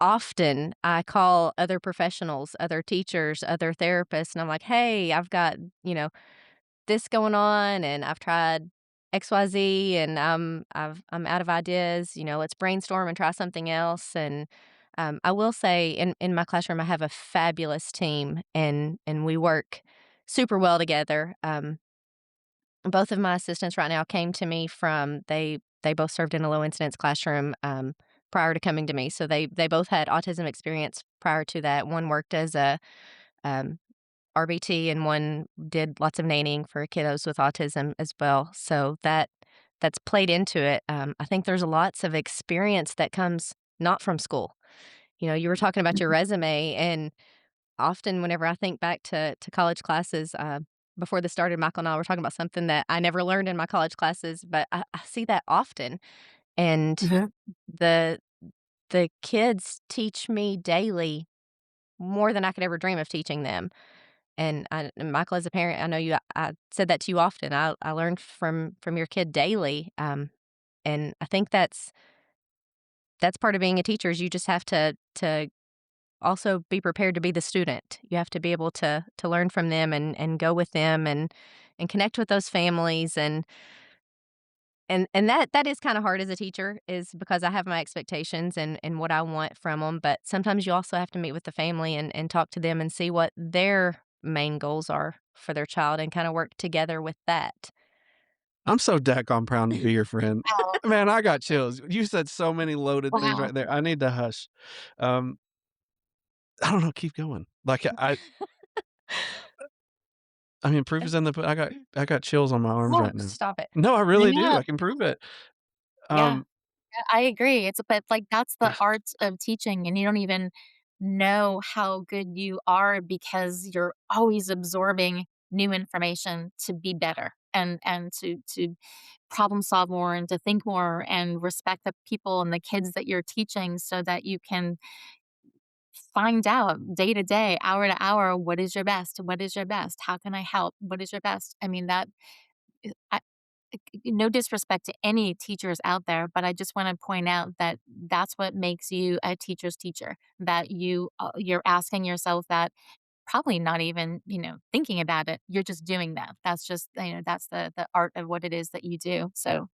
often I call other professionals, other teachers, other therapists, and I'm like, "Hey, I've got, this going on, and I've tried XYZ, and I'm out of ideas, let's brainstorm and try something else." And I will say, in my classroom, I have a fabulous team, and we work super well together. Both of my assistants right now came to me from they both served in a low incidence classroom prior to coming to me. So they both had autism experience prior to that. One worked as a um, RBT, and one did lots of nannying for kiddos with autism as well. So that's played into it. I think there's lots of experience that comes not from school. You were talking about your resume, and often whenever I think back to college classes, before this started, Michael and I were talking about something that I never learned in my college classes, but I see that often. And Mhm. the the kids teach me daily more than I could ever dream of teaching them. And Michael, as a parent, I know I said that to you often. I learned from your kid daily, and I think that's part of being a teacher, is you just have to also be prepared to be the student. You have to be able to learn from them, and go with them, and connect with those families, and that is kinda hard as a teacher, is because I have my expectations and what I want from them. But sometimes you also have to meet with the family, and talk to them and see what their main goals are for their child and kinda work together with that. I'm so daggone proud to be your friend. Wow. Man, I got chills. You said so many loaded things Wow. right there. I need to hush. Um, I don't know, keep going. Like, I mean, proof is in the put I got chills on my arms Oh, right now. stop it. No, I really do, Yeah. I can prove it. Yeah. Um, Yeah, I agree. It's but, like, that's the art of teaching, and you don't even know how good you are because you're always absorbing new information to be better and to problem solve more and to think more and respect the people and the kids that you're teaching so that you can find out day to day, hour to hour, what is your best? What is your best? How can I help? What is your best? I mean, that I no disrespect to any teachers out there, but I just wanna point out that that's what makes you a teacher's teacher, that you're asking yourself that, probably not even, thinking about it, you're just doing that. That's just, that's the art of what it is that you do, so,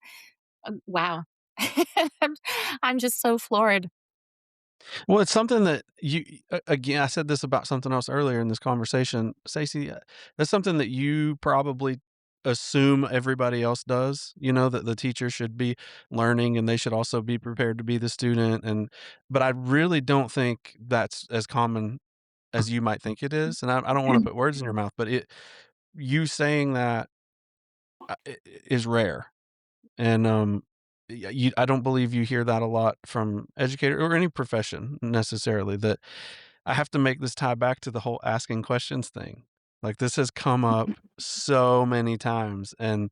wow. I'm I'm just so floored. well, it's something that again, I said this about something else earlier in this conversation, Stacey, that's something that you probably assume everybody else does, that the teacher should be learning and they should also be prepared to be the student, but I really don't think that's as common as you might think it is, and I don't wanna put words in your mouth, but you saying that, is rare. And, I don't believe you hear that a lot from educator or any profession necessarily, that I have to make this tie back to the whole asking questions thing. Like, this has come up so many times, and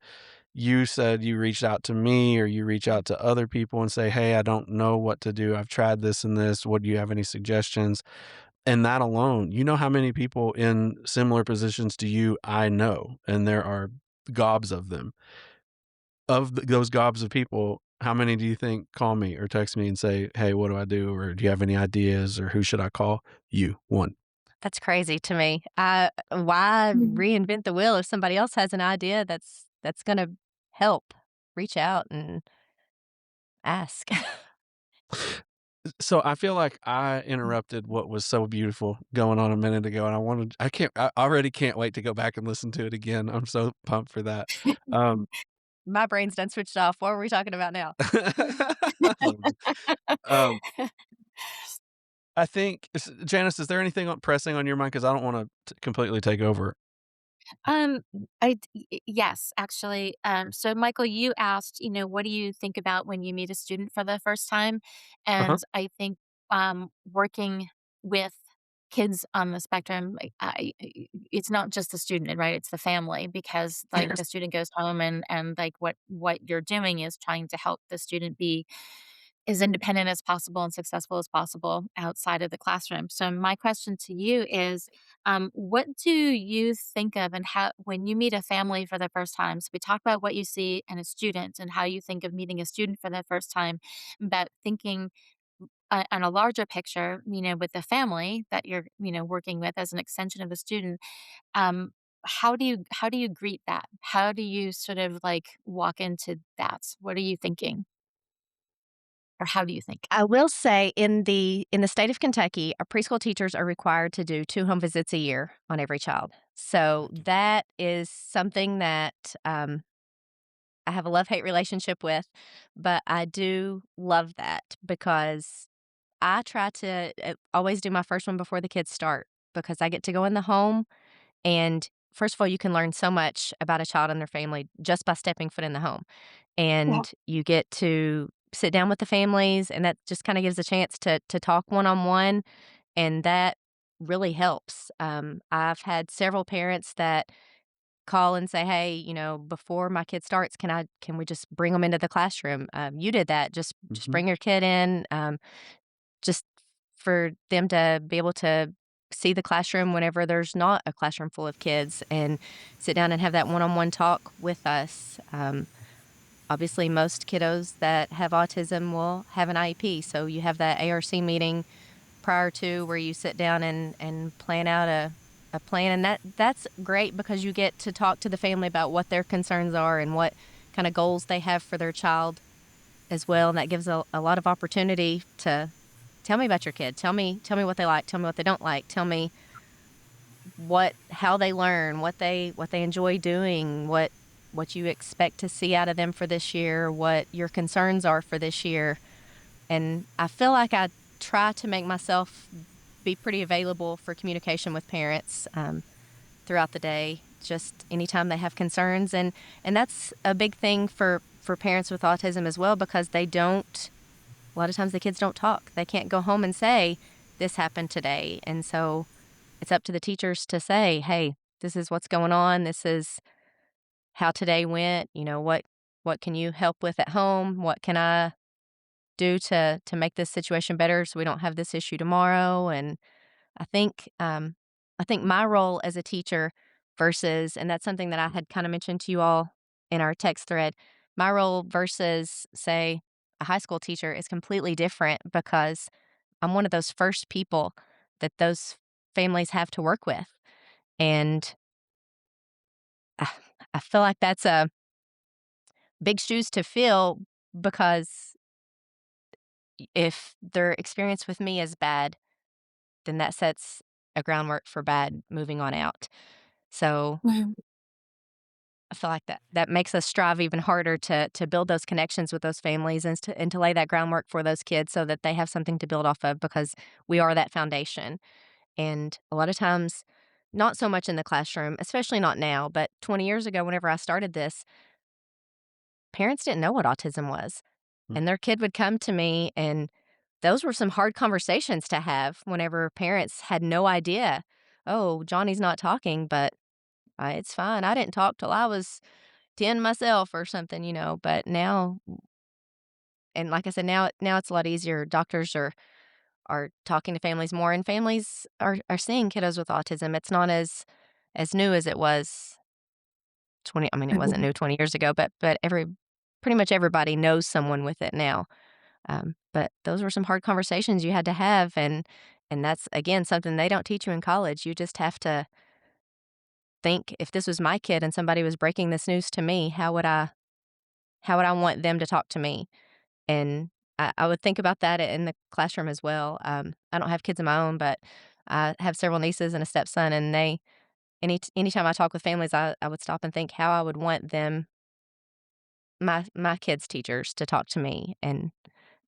you said you reached out to me or you reach out to other people and say, "Hey, I don't know what to do. I've tried this and this. What do you have any suggestions?" And that alone, you know how many people in similar positions to you I know, and there are gobs of them. Of those gobs of people, how many do you think call me or text me and say, "Hey, what do I do?" Or, "Do you have any ideas?" Or, "Who should I call?" You, 1. That's crazy to me. Why Mhm. reinvent the wheel if somebody else has an idea that's gonna help? Reach out and ask. So, I feel like I interrupted what was so beautiful going on a minute ago, and I already can't wait to go back and listen to it again. I'm so pumped for that. Um, My brain's done switched off. What were we talking about now? I love this. Um, I think Janice, is there anything pressing on your mind? Because I don't wanna completely take over. Um, yes, actually. So Michael, you asked, what do you think about when you meet a student for the first time? Uh-huh. And I think working with kids on the spectrum, it's not just the student, right? It's the family because like the student goes home and like what you're doing is trying to help the student be as independent as possible and successful as possible outside of the classroom. So my question to you is, what do you think of and how when you meet a family for the first time? So we talked about what you see in a student and how you think of meeting a student for the first time, but thinking on a larger picture, with the family that you're, working with as an extension of the student, um, how do you greet that? How do you sort of like walk into that? What are you thinking, or how do you think? I will say in the state of Kentucky, our preschool teachers are required to do 2 home visits a year on every child. So Okay. that is something that, I have a love-hate relationship with, but I do love that because I try to, always do my first one before the kids start because I get to go in the home and first of all, you can learn so much about a child and their family just by stepping foot in the home. Yeah. And you get to sit down with the families, and that just kinda gives a chance to talk one-on-one, and that really helps. I've had several parents that call and say, "Hey, before my kid starts, can we just bring them into the classroom?" You did that. Just Mhm. bring your kid in, just for them to be able to see the classroom whenever there's not a classroom full of kids and sit down and have that one-on-one talk with us. Obviously, most kiddos that have autism will have an IEP, so you have that ARC meeting prior to where you sit down and plan out a plan, and that's great because you get to talk to the family about what their concerns are and what kinda goals they have for their child as well, and that gives a lot of opportunity to tell me about your kid. Tell me what they like, tell me what they don't like, tell me how they learn, what they enjoy doing, what you expect to see out of them for this year, what your concerns are for this year. And I feel like I try to make myself be pretty available for communication with parents throughout the day, just anytime they have concerns. And that's a big thing for parents with autism as well, because they don't, a lot of times the kids don't talk. They can't go home and say, this happened today. And so it's up to the teachers to say, hey, this is what's going on. This is how today went. What can you help with at home? What can I do to make this situation better so we don't have this issue tomorrow? And I think I think my role as a teacher versus, and that's something that I had kind of mentioned to you all in our text thread, my role versus, say, a high school teacher is completely different, because I'm one of those first people that those families have to work with. And I, I feel like that's a big shoes to fill, because if their experience with me is bad, then that sets a groundwork for bad moving on out. So Mhm. I feel like that makes us strive even harder to build those connections with those families, and to lay that groundwork for those kids so that they have something to build off of, because we are that foundation. And a lot of times, not so much in the classroom, especially not now, but 20 years ago, whenever I started this, parents didn't know what autism was. Mm. And their kid would come to me, and those were some hard conversations to have whenever parents had no idea. Oh, Johnny's not talking, but it's fine. I didn't talk till I was 10 myself or something. But now, and like I said, now it's a lot easier. Doctors are talking to families more, and families are seeing kiddos with autism. It's not as new as it was 20, I mean, it wasn't Mhm. new 20 years ago, but pretty much everybody knows someone with it now. But those were some hard conversations you had to have, and that's, again, something they don't teach you in college. You just have to think, if this was my kid and somebody was breaking this news to me, how would I want them to talk to me? And I would think about that in the classroom as well. I don't have kids of my own, but I have several nieces and a stepson, and anytime I talk with families, I would stop and think how I would want them, my kids' teachers, to talk to me. And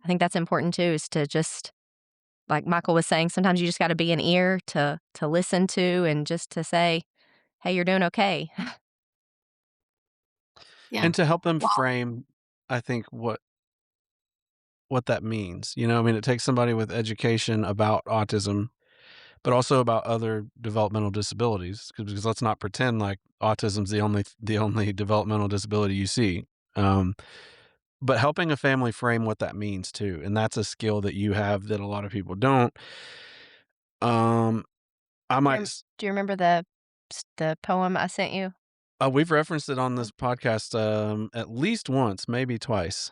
I think that's important too, is to just, like Michael was saying, sometimes you just gotta be an ear to listen to, and just to say, "Hey, you're doing okay." Yeah. And to help them Well, frame, I think, what that means, I mean, it takes somebody with education about autism, but also about other developmental disabilities, because let's not pretend like autism's the only developmental disability you see, um, but helping a family frame what that means too, and that's a skill that you have that a lot of people don't. Um, I Do you might rem s do you remember the poem I sent you? we've referenced it on this podcast, at least once, maybe twice.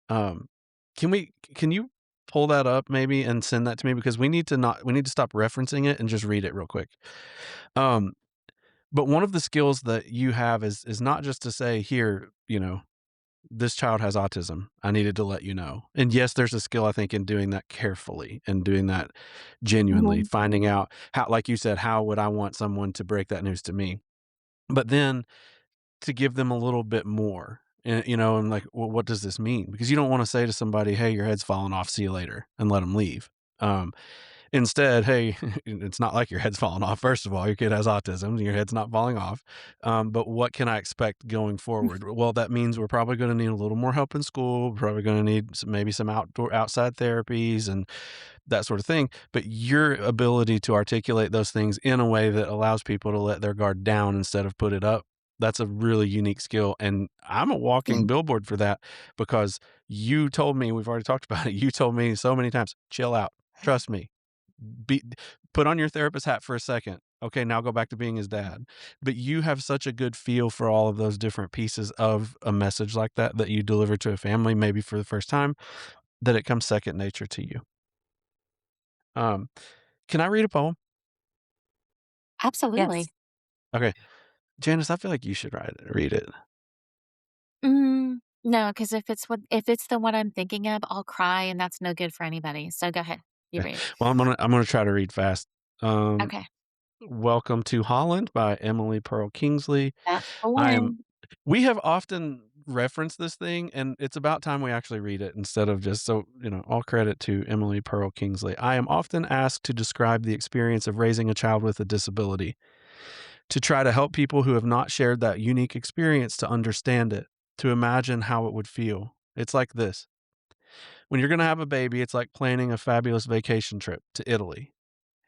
Um, can you pull that up maybe and send that to me, because we need to stop referencing it and just read it real quick. Um, but one of the skills that you have is not just to say, "Here, this child has autism. I needed to let you know." And yes, there's a skill, I think, in doing that carefully and doing that genuinely, mhm. finding out how, like you said, how would I want someone to break that news to me? But then to give them a little bit more, and like, well, what does this mean? Because you don't want to say to somebody, "Hey, your head's falling off. See you later," and let them leave. Um, Instead, "Hey, it's not like your head's falling off. First of all, your kid has autism. Your head's not falling off. But what can I expect going forward? Well, that means we're probably going to need a little more help in school. We're probably going to need maybe some outside therapies and that sort of thing. But your ability to articulate those things in a way that allows people to let their guard down instead of put it up, that's a really unique skill. And I'm a Yeah. walking billboard for that, because you told me, we've already talked about it. You told me so many times, chill out, trust me, be, put on your therapist hat for a second. Okay, now go back to being his dad. But you have such a good feel for all of those different pieces of a message like that you deliver to a family, maybe for the first time, that it comes second nature to you. Um, can I read a poem? Yes. Absolutely. Okay. Janice, I feel like you should read it. No, because if it's the one I'm thinking of, I'll cry, and that's no good for anybody. So go ahead. You Okay. read. Well, I'm gonna try to read fast. Um, Okay. Welcome to Holland by Emily Pearl Kingsley. That's the I am one. we have often referenced this thing, and it's about time we actually read it instead of just all credit to Emily Pearl Kingsley. I am often asked to describe the experience of raising a child with a disability, to try to help people who have not shared that unique experience to understand it, to imagine how it would feel. It's like this. When you're going to have a baby, it's like planning a fabulous vacation trip to Italy.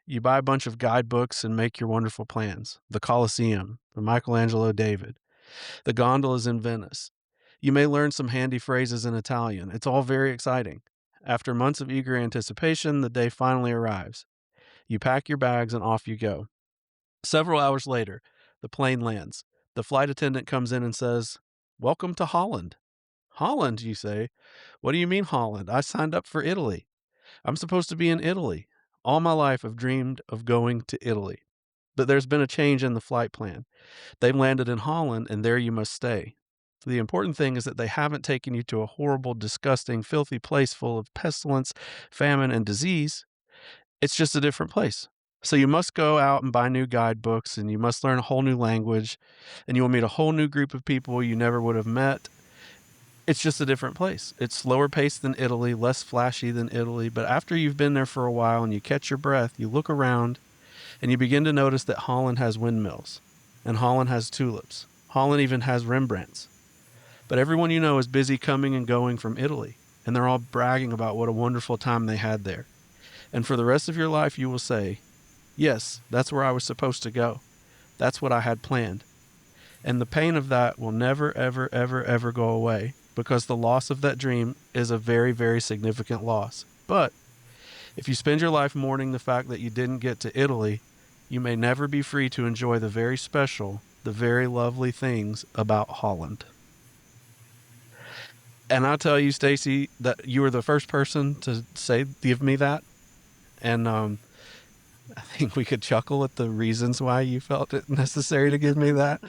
You buy a bunch of guidebooks and make your wonderful plans. The Colosseum, the Michelangelo David, the gondolas in Venice. You may learn some handy phrases in Italian. It's all very exciting. After months of eager anticipation, the day finally arrives. You pack your bags and off you go. Several hours later, the plane lands. The flight attendant comes in and says, "Welcome to Holland." Holland, you say? What do you mean, Holland? I signed up for Italy. I'm supposed to be in Italy. All my life, I've dreamed of going to Italy. But there's been a change in the flight plan. They've landed in Holland, and there you must stay. The important thing is that they haven't taken you to a horrible, disgusting, filthy place full of pestilence, famine, and disease. It's just a different place. So you must go out and buy new guidebooks, and you must learn a whole new language, and you will meet a whole new group of people you never would have met. It's just a different place. It's slower paced than Italy, less flashy than Italy, but after you've been there for a while and you catch your breath, you look around and you begin to notice that Holland has windmills, and Holland has tulips. Holland even has Rembrandts. But everyone you know is busy coming and going from Italy, and they're all bragging about what a wonderful time they had there. And for the rest of your life, you will say, "Yes, that's where I was supposed to go. That's what I had planned." And the pain of that will never, ever, ever, ever go away because the loss of that dream is a very, very significant loss. But if you spend your life mourning the fact that you didn't get to Italy, you may never be free to enjoy the very special, the very lovely things about Holland. And I'll tell you, Stacey, that you were the first person to give me that. And I think we could chuckle at the reasons why you felt it necessary to give me that.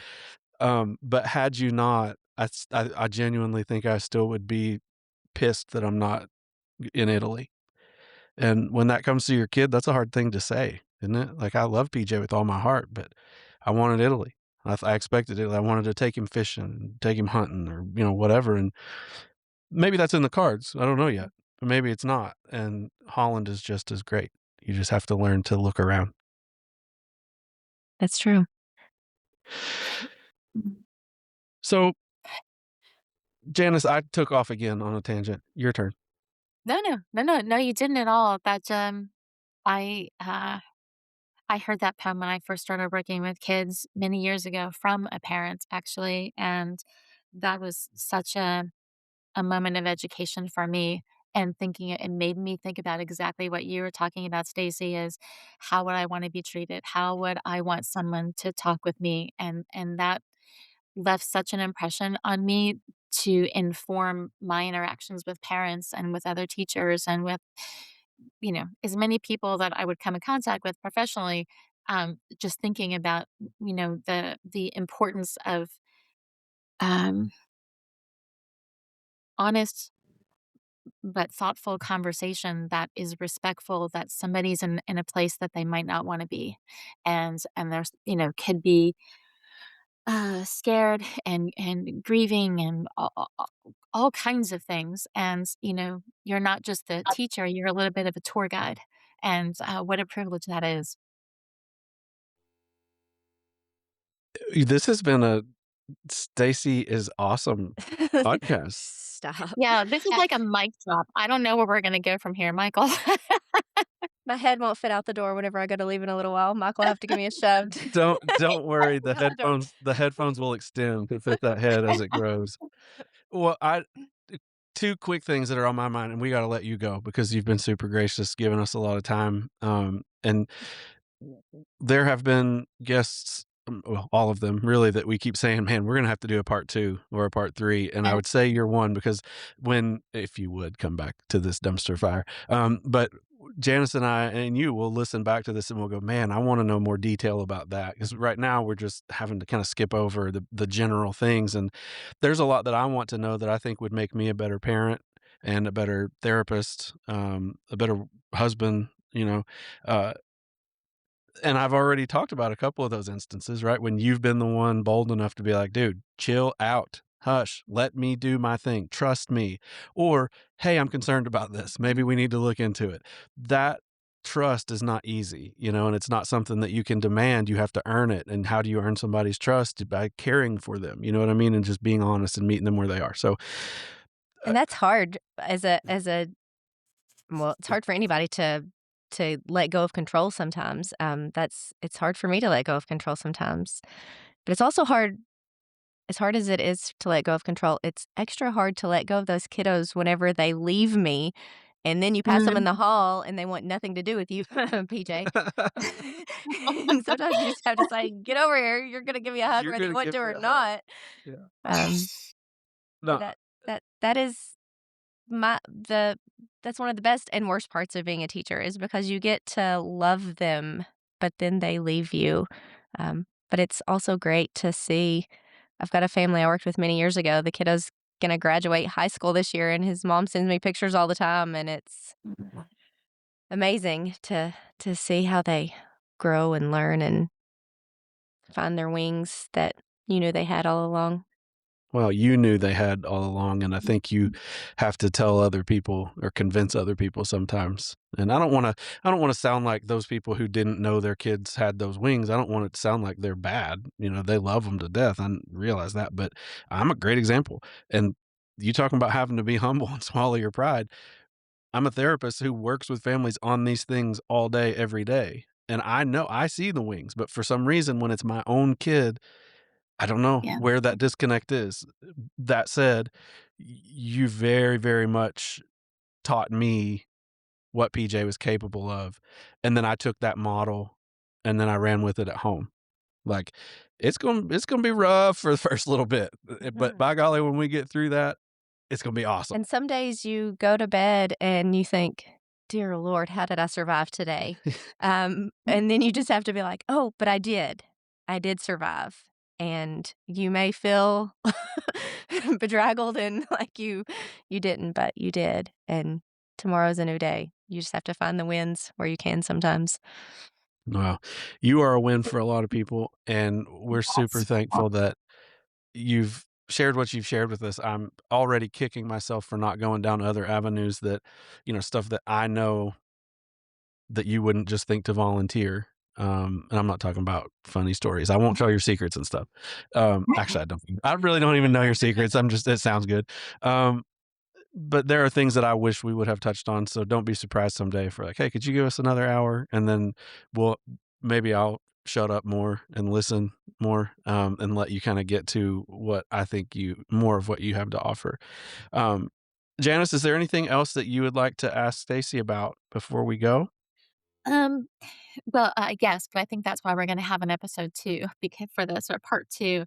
But had you not, I genuinely think I still would be pissed that I'm not in Italy. And when that comes to your kid, that's a hard thing to say, isn't it? Like, I love PJ with all my heart, but I wanted Italy. I expected Italy. I wanted to take him fishing, take him hunting, or whatever. And maybe that's in the cards. I don't know yet, but maybe it's not. And Holland is just as great. You just have to learn to look around. That's true. So, Janice, I took off again on a tangent. Your turn. No, you didn't at all. I, uh, I heard that poem when I first started working with kids many years ago from a parent, actually, and that was such a moment of education for me, and thinking it made me think about exactly what you were talking about, Stacey, is how would I wanna be treated? How would I want someone to talk with me? And that left such an impression on me to inform my interactions with parents and with other teachers and with, as many people that I would come in contact with professionally, just thinking about, the importance of, um, honest but thoughtful conversation that is respectful, that somebody's in a place that they might not wanna be. And there's could be, scared and grieving and all kinds of things, and, you're not just the teacher, you're a little bit of a tour guide, and, what a privilege that is. This has been a Stacy is awesome podcast. Stop. Yeah, this is like a mic drop. I don't know where we're gonna go from here, Michael. My head won't fit out the door whenever I go to leave in a little while. Michael will have to give me a shove. Don't worry, No, I don't. the headphones will extend to fit that head as it grows. Well, I 2 quick things that are on my mind, and we gotta let you go because you've been super gracious, giving us a lot of time, and there have been guests, well, all of them really, that we keep saying, "Man, we're gonna have to do a part 2 or a part 3," and I would say you're one because if you would come back to this dumpster fire, but Janice and I and you will listen back to this and we'll go, "Man, I wanna know more detail about that," because right now we're just having to kinda skip over the general things, and there's a lot that I want to know that I think would make me a better parent and a better therapist, a better husband, uh And I've already talked about a couple of those instances, right? When you've been the one bold enough to be like, "Dude, chill out. Hush. Let me do my thing. Trust me." Or, "Hey, I'm concerned about this. Maybe we need to look into it." That trust is not easy, and it's not something that you can demand. You have to earn it. And how do you earn somebody's trust? By caring for them, you know what I mean? And just being honest and meeting them where they are. So, uh, And that's hard as a well, it's hard for anybody to let go of control sometimes. It's hard for me to let go of control sometimes. But it's also hard as hard as it is to let go of control, it's extra hard to let go of those kiddos whenever they leave me, and then you pass them in Mhm. the hall and they want nothing to do with you, PJ. And sometimes you just have to say, "Get over here. You're gonna give me a hug you're whether you gonna want give to me or a hug. not." Yeah. Um, but No. that is my the that's one of the best and worst parts of being a teacher is because you get to love them, but then they leave you. But it's also great to see I've got a family I worked with many years ago. The kiddo's gonna graduate high school this year, and his mom sends me pictures all the time, and it's amazing to see how they grow and learn and find their wings that you knew they had all along. Well, you knew they had all along, and I think you have to tell other people or convince other people sometimes. And I don't wanna sound like those people who didn't know their kids had those wings. I don't want it to sound like they're bad, they love them to death, I realize that, but I'm a great example. And you talking about having to be humble and swallow your pride. I'm a therapist who works with families on these things all day, every day, and I know I see the wings, but for some reason, when it's my own kid, I don't know Yeah. where that disconnect is. That said, you very, very much taught me what PJ was capable of, and then I took that model, and then I ran with it at home. Like, it's gonna be rough for the first little bit, but by golly, when we get through that, it's gonna be awesome. And some days you go to bed and you think, "Dear Lord, how did I survive today?" And then you just have to be like, "Oh, but I did. I did survive." And you may feel bedraggled and like you didn't, but you did. And tomorrow's a new day. You just have to find the wins where you can sometimes. Wow. You are a win for a lot of people, and we're super thankful that you've shared what you've shared with us. I'm already kicking myself for not going down other avenues that, stuff that I know that you wouldn't just think to volunteer. And I'm not talking about funny stories. I won't tell your secrets and stuff. Actually, I really don't even know your secrets. It sounds good. Um, but there are things that I wish we would have touched on. So don't be surprised someday if we're like, hey, could you give us another hour? And then we'll, maybe I'll shut up more and listen more, and let you kind of get to what I think more of what you have to offer. Um, Janice, is there anything else that you would like to ask Stacy about before we go? Um, well, yes, but I think that's why we're gonna have an episode 2 because for this or part 2,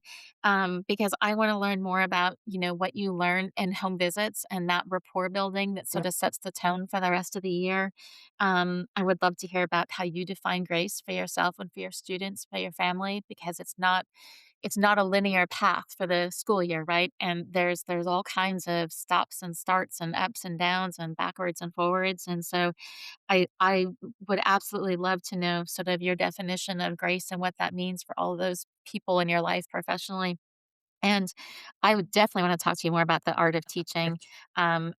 because I wanna learn more about, what you learn in home visits and that rapport building that sort of sets the tone for the rest of the year. I would love to hear about how you define grace for yourself and for your students, for your family, because it's not a linear path for the school year, right? And there's all kinds of stops and starts and ups and downs and backwards and forwards, and so I would absolutely love to know sort of your definition of grace and what that means for all of those people in your life professionally. And I would definitely want to talk to you more about the art of teaching. And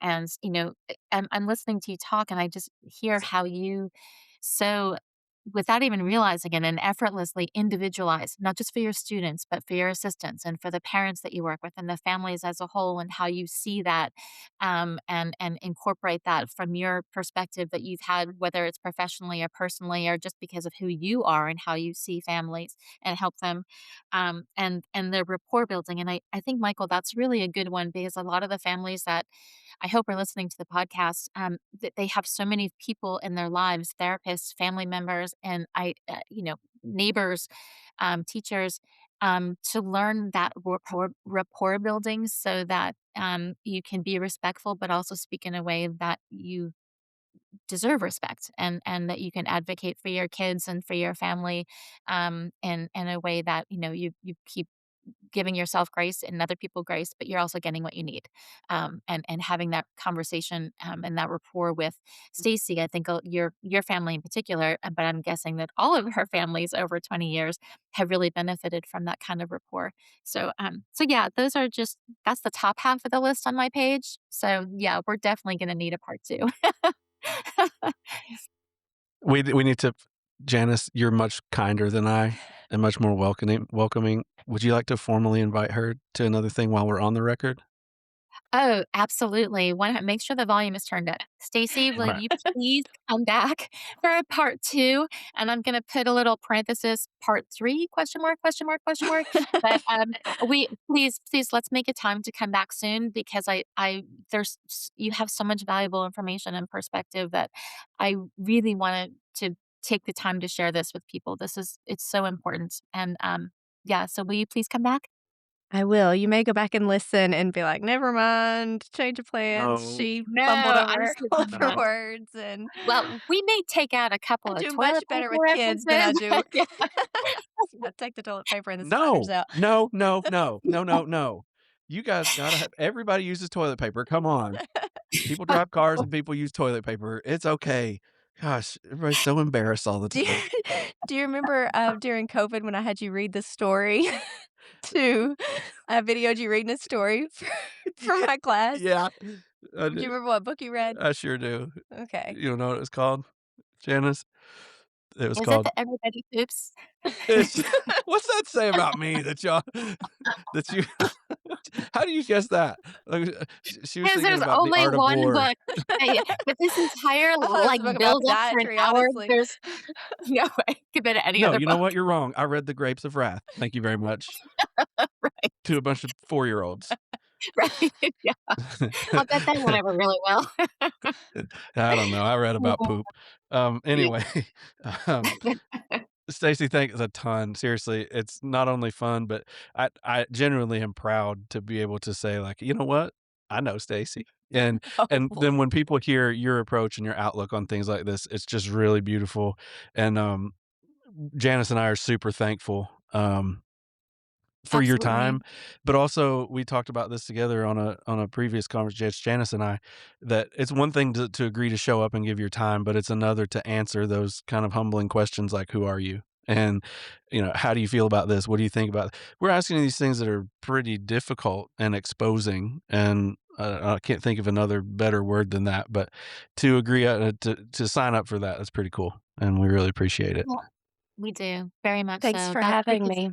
I'm listening to you talk, and I just hear how you so without even realizing it and effortlessly individualize, not just for your students, but for your assistants and for the parents that you work with and the families as a whole, and how you see that, and incorporate that from your perspective that you've had, whether it's professionally or personally, or just because of who you are and how you see families and help them, and the rapport building. And I think, Michael, that's really a good one because a lot of the families that I hope are listening to the podcast, that they have so many people in their lives, therapists, family members, and neighbors, teachers, to learn that rapport building so that you can be respectful, but also speak in a way that you deserve respect, and that you can advocate for your kids and for your family, in a way that you keep giving yourself grace and other people grace, but you're also getting what you need. And having that conversation and that rapport with Stacey, I think your family in particular, but I'm guessing that all of her families over 20 years have really benefited from that kind of rapport. So yeah, that's the top half of the list on my page. So yeah, we're definitely going to need a part two. We need to Janice, you're much kinder than I and much more welcoming. Would you like to formally invite her to another thing while we're on the record? Oh, absolutely. Make sure the volume is turned up. Stacy, will Alright. you please come back for a part 2? And I'm gonna put a little parenthesis, part 3, question mark, question mark, question mark. But, we please, let's make a time to come back soon because you have so much valuable information and perspective that I really wanted to take the time to share this with people. It's so important. And, yeah, so will you please come back? I will. You may go back and listen and be like, "Never mind, change of plans." No, She No, fumbled I'm over all of her no. sleeping. words, and Well, we may take out a I couple of do toilet much better paper with kids than I references. do Yeah. I take the toilet paper and the sliders No, out. no, no, no, no, no, no. You guys gotta have everybody uses toilet paper, come on. People drive cars and people use toilet paper, it's okay. Gosh, everybody's so embarrassed all the Do you time. do you remember, during COVID when I had you read the story to I videoed you reading a story for my class? Yeah, I Do you do. remember what book you read? I sure do. Okay. You know what it was called, Janice? It was Is it called the everybody poops? it's what's that say about me that y'all that you how do you guess that? Like, she was Because thinking there's about The only Art of one War. book. But this entire, I thought it was like, a book about build up for an podiatry, hour, honestly. there's no way could be any No, other you know book. what? You're wrong. I read The Grapes of Wrath. Thank you very much. Right, To a bunch of four-year-olds. right, yeah. I'll bet that went over really well. I don't know. I read about poop. Anyway, um, Stacey, thanks a ton. Seriously, it's not only fun, but I genuinely am proud to be able to say, like, you know what? I know Stacey. And Oh. then when people hear your approach and your outlook on things like this, it's just really beautiful. And Janice and I are super thankful. For your Absolutely. time, but also we talked about this together on a previous conversation, Janice and I, that it's one thing to agree to show up and give your time, but it's another to answer those kind of humbling questions like, "Who are you?" And, "How do you feel about this? What do you think about" We're asking these things that are pretty difficult and exposing, and, I can't think of another better word than that, but to agree, to sign up for that, that's pretty cool, and we really appreciate it. Yeah, we do, very much Thanks so. for having me.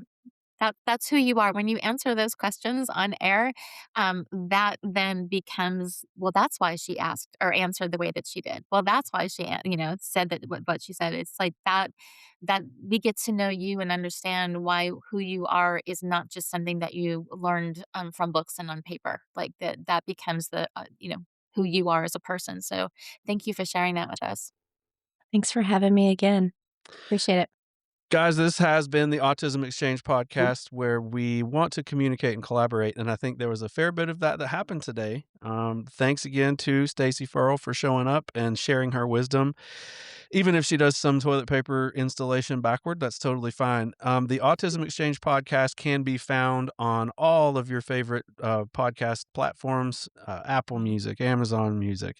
That's who you are. When you answer those questions on air, that then becomes, well, that's why she asked or answered the way that she did. Well, that's why she, said that what she said. It's like that we get to know you and understand why who you are is not just something that you learned from books and on paper. Like that becomes who you are as a person. So thank you for sharing that with us. Thanks for having me again. Appreciate it. Guys, this has been the Autism Exchange podcast where we want to communicate and collaborate, and I think there was a fair bit of that happened today. Thanks again to Stacey Ferrell for showing up and sharing her wisdom. Even if she does some toilet paper installation backward, that's totally fine. The Autism Exchange podcast can be found on all of your favorite podcast platforms: Apple Music, Amazon Music,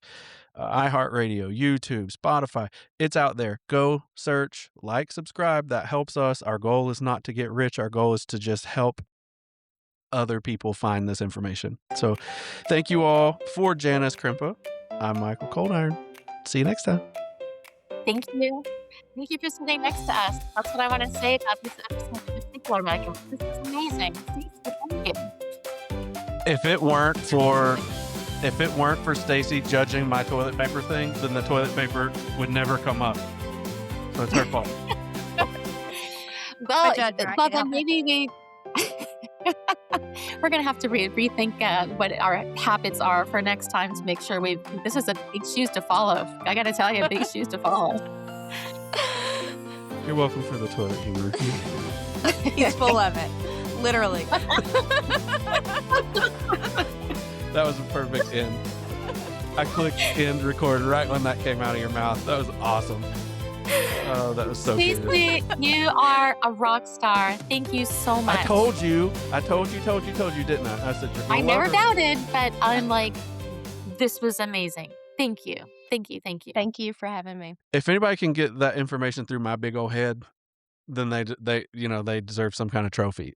iHeartRadio, YouTube, Spotify. It's out there. Go search, like, subscribe. That helps us. Our goal is not to get rich. Our goal is to just help other people find this information. So thank you all. For Janice Krimpa, I'm Michael Coldiron. See you next time. Thank you. Thank you for sitting next to us. That's what I want to say about this episode in particular, Michael. This is amazing. Thank you. If it weren't for Stacey judging my toilet paper thing, then the toilet paper would never come up. So it's her fault. Well, judge her, I well can then help it. maybe we're gonna have to rethink what our habits are for next time to make sure this is a big shoes to follow. I gotta tell you, big shoes to follow. You're welcome for the toilet humor. He's full of it. Literally. That was a perfect end. I clicked end record right when that came out of your mouth. That was awesome. Oh, that was so good. Stacey, you are a rock star. Thank you so I much. told you. I told you, didn't I? I said you're I gonna never love her. doubted, but I'm like, this was amazing. Thank you. Thank you. Thank you. Thank you for having me. If anybody can get that information through my big old head, then they deserve some kind of trophy.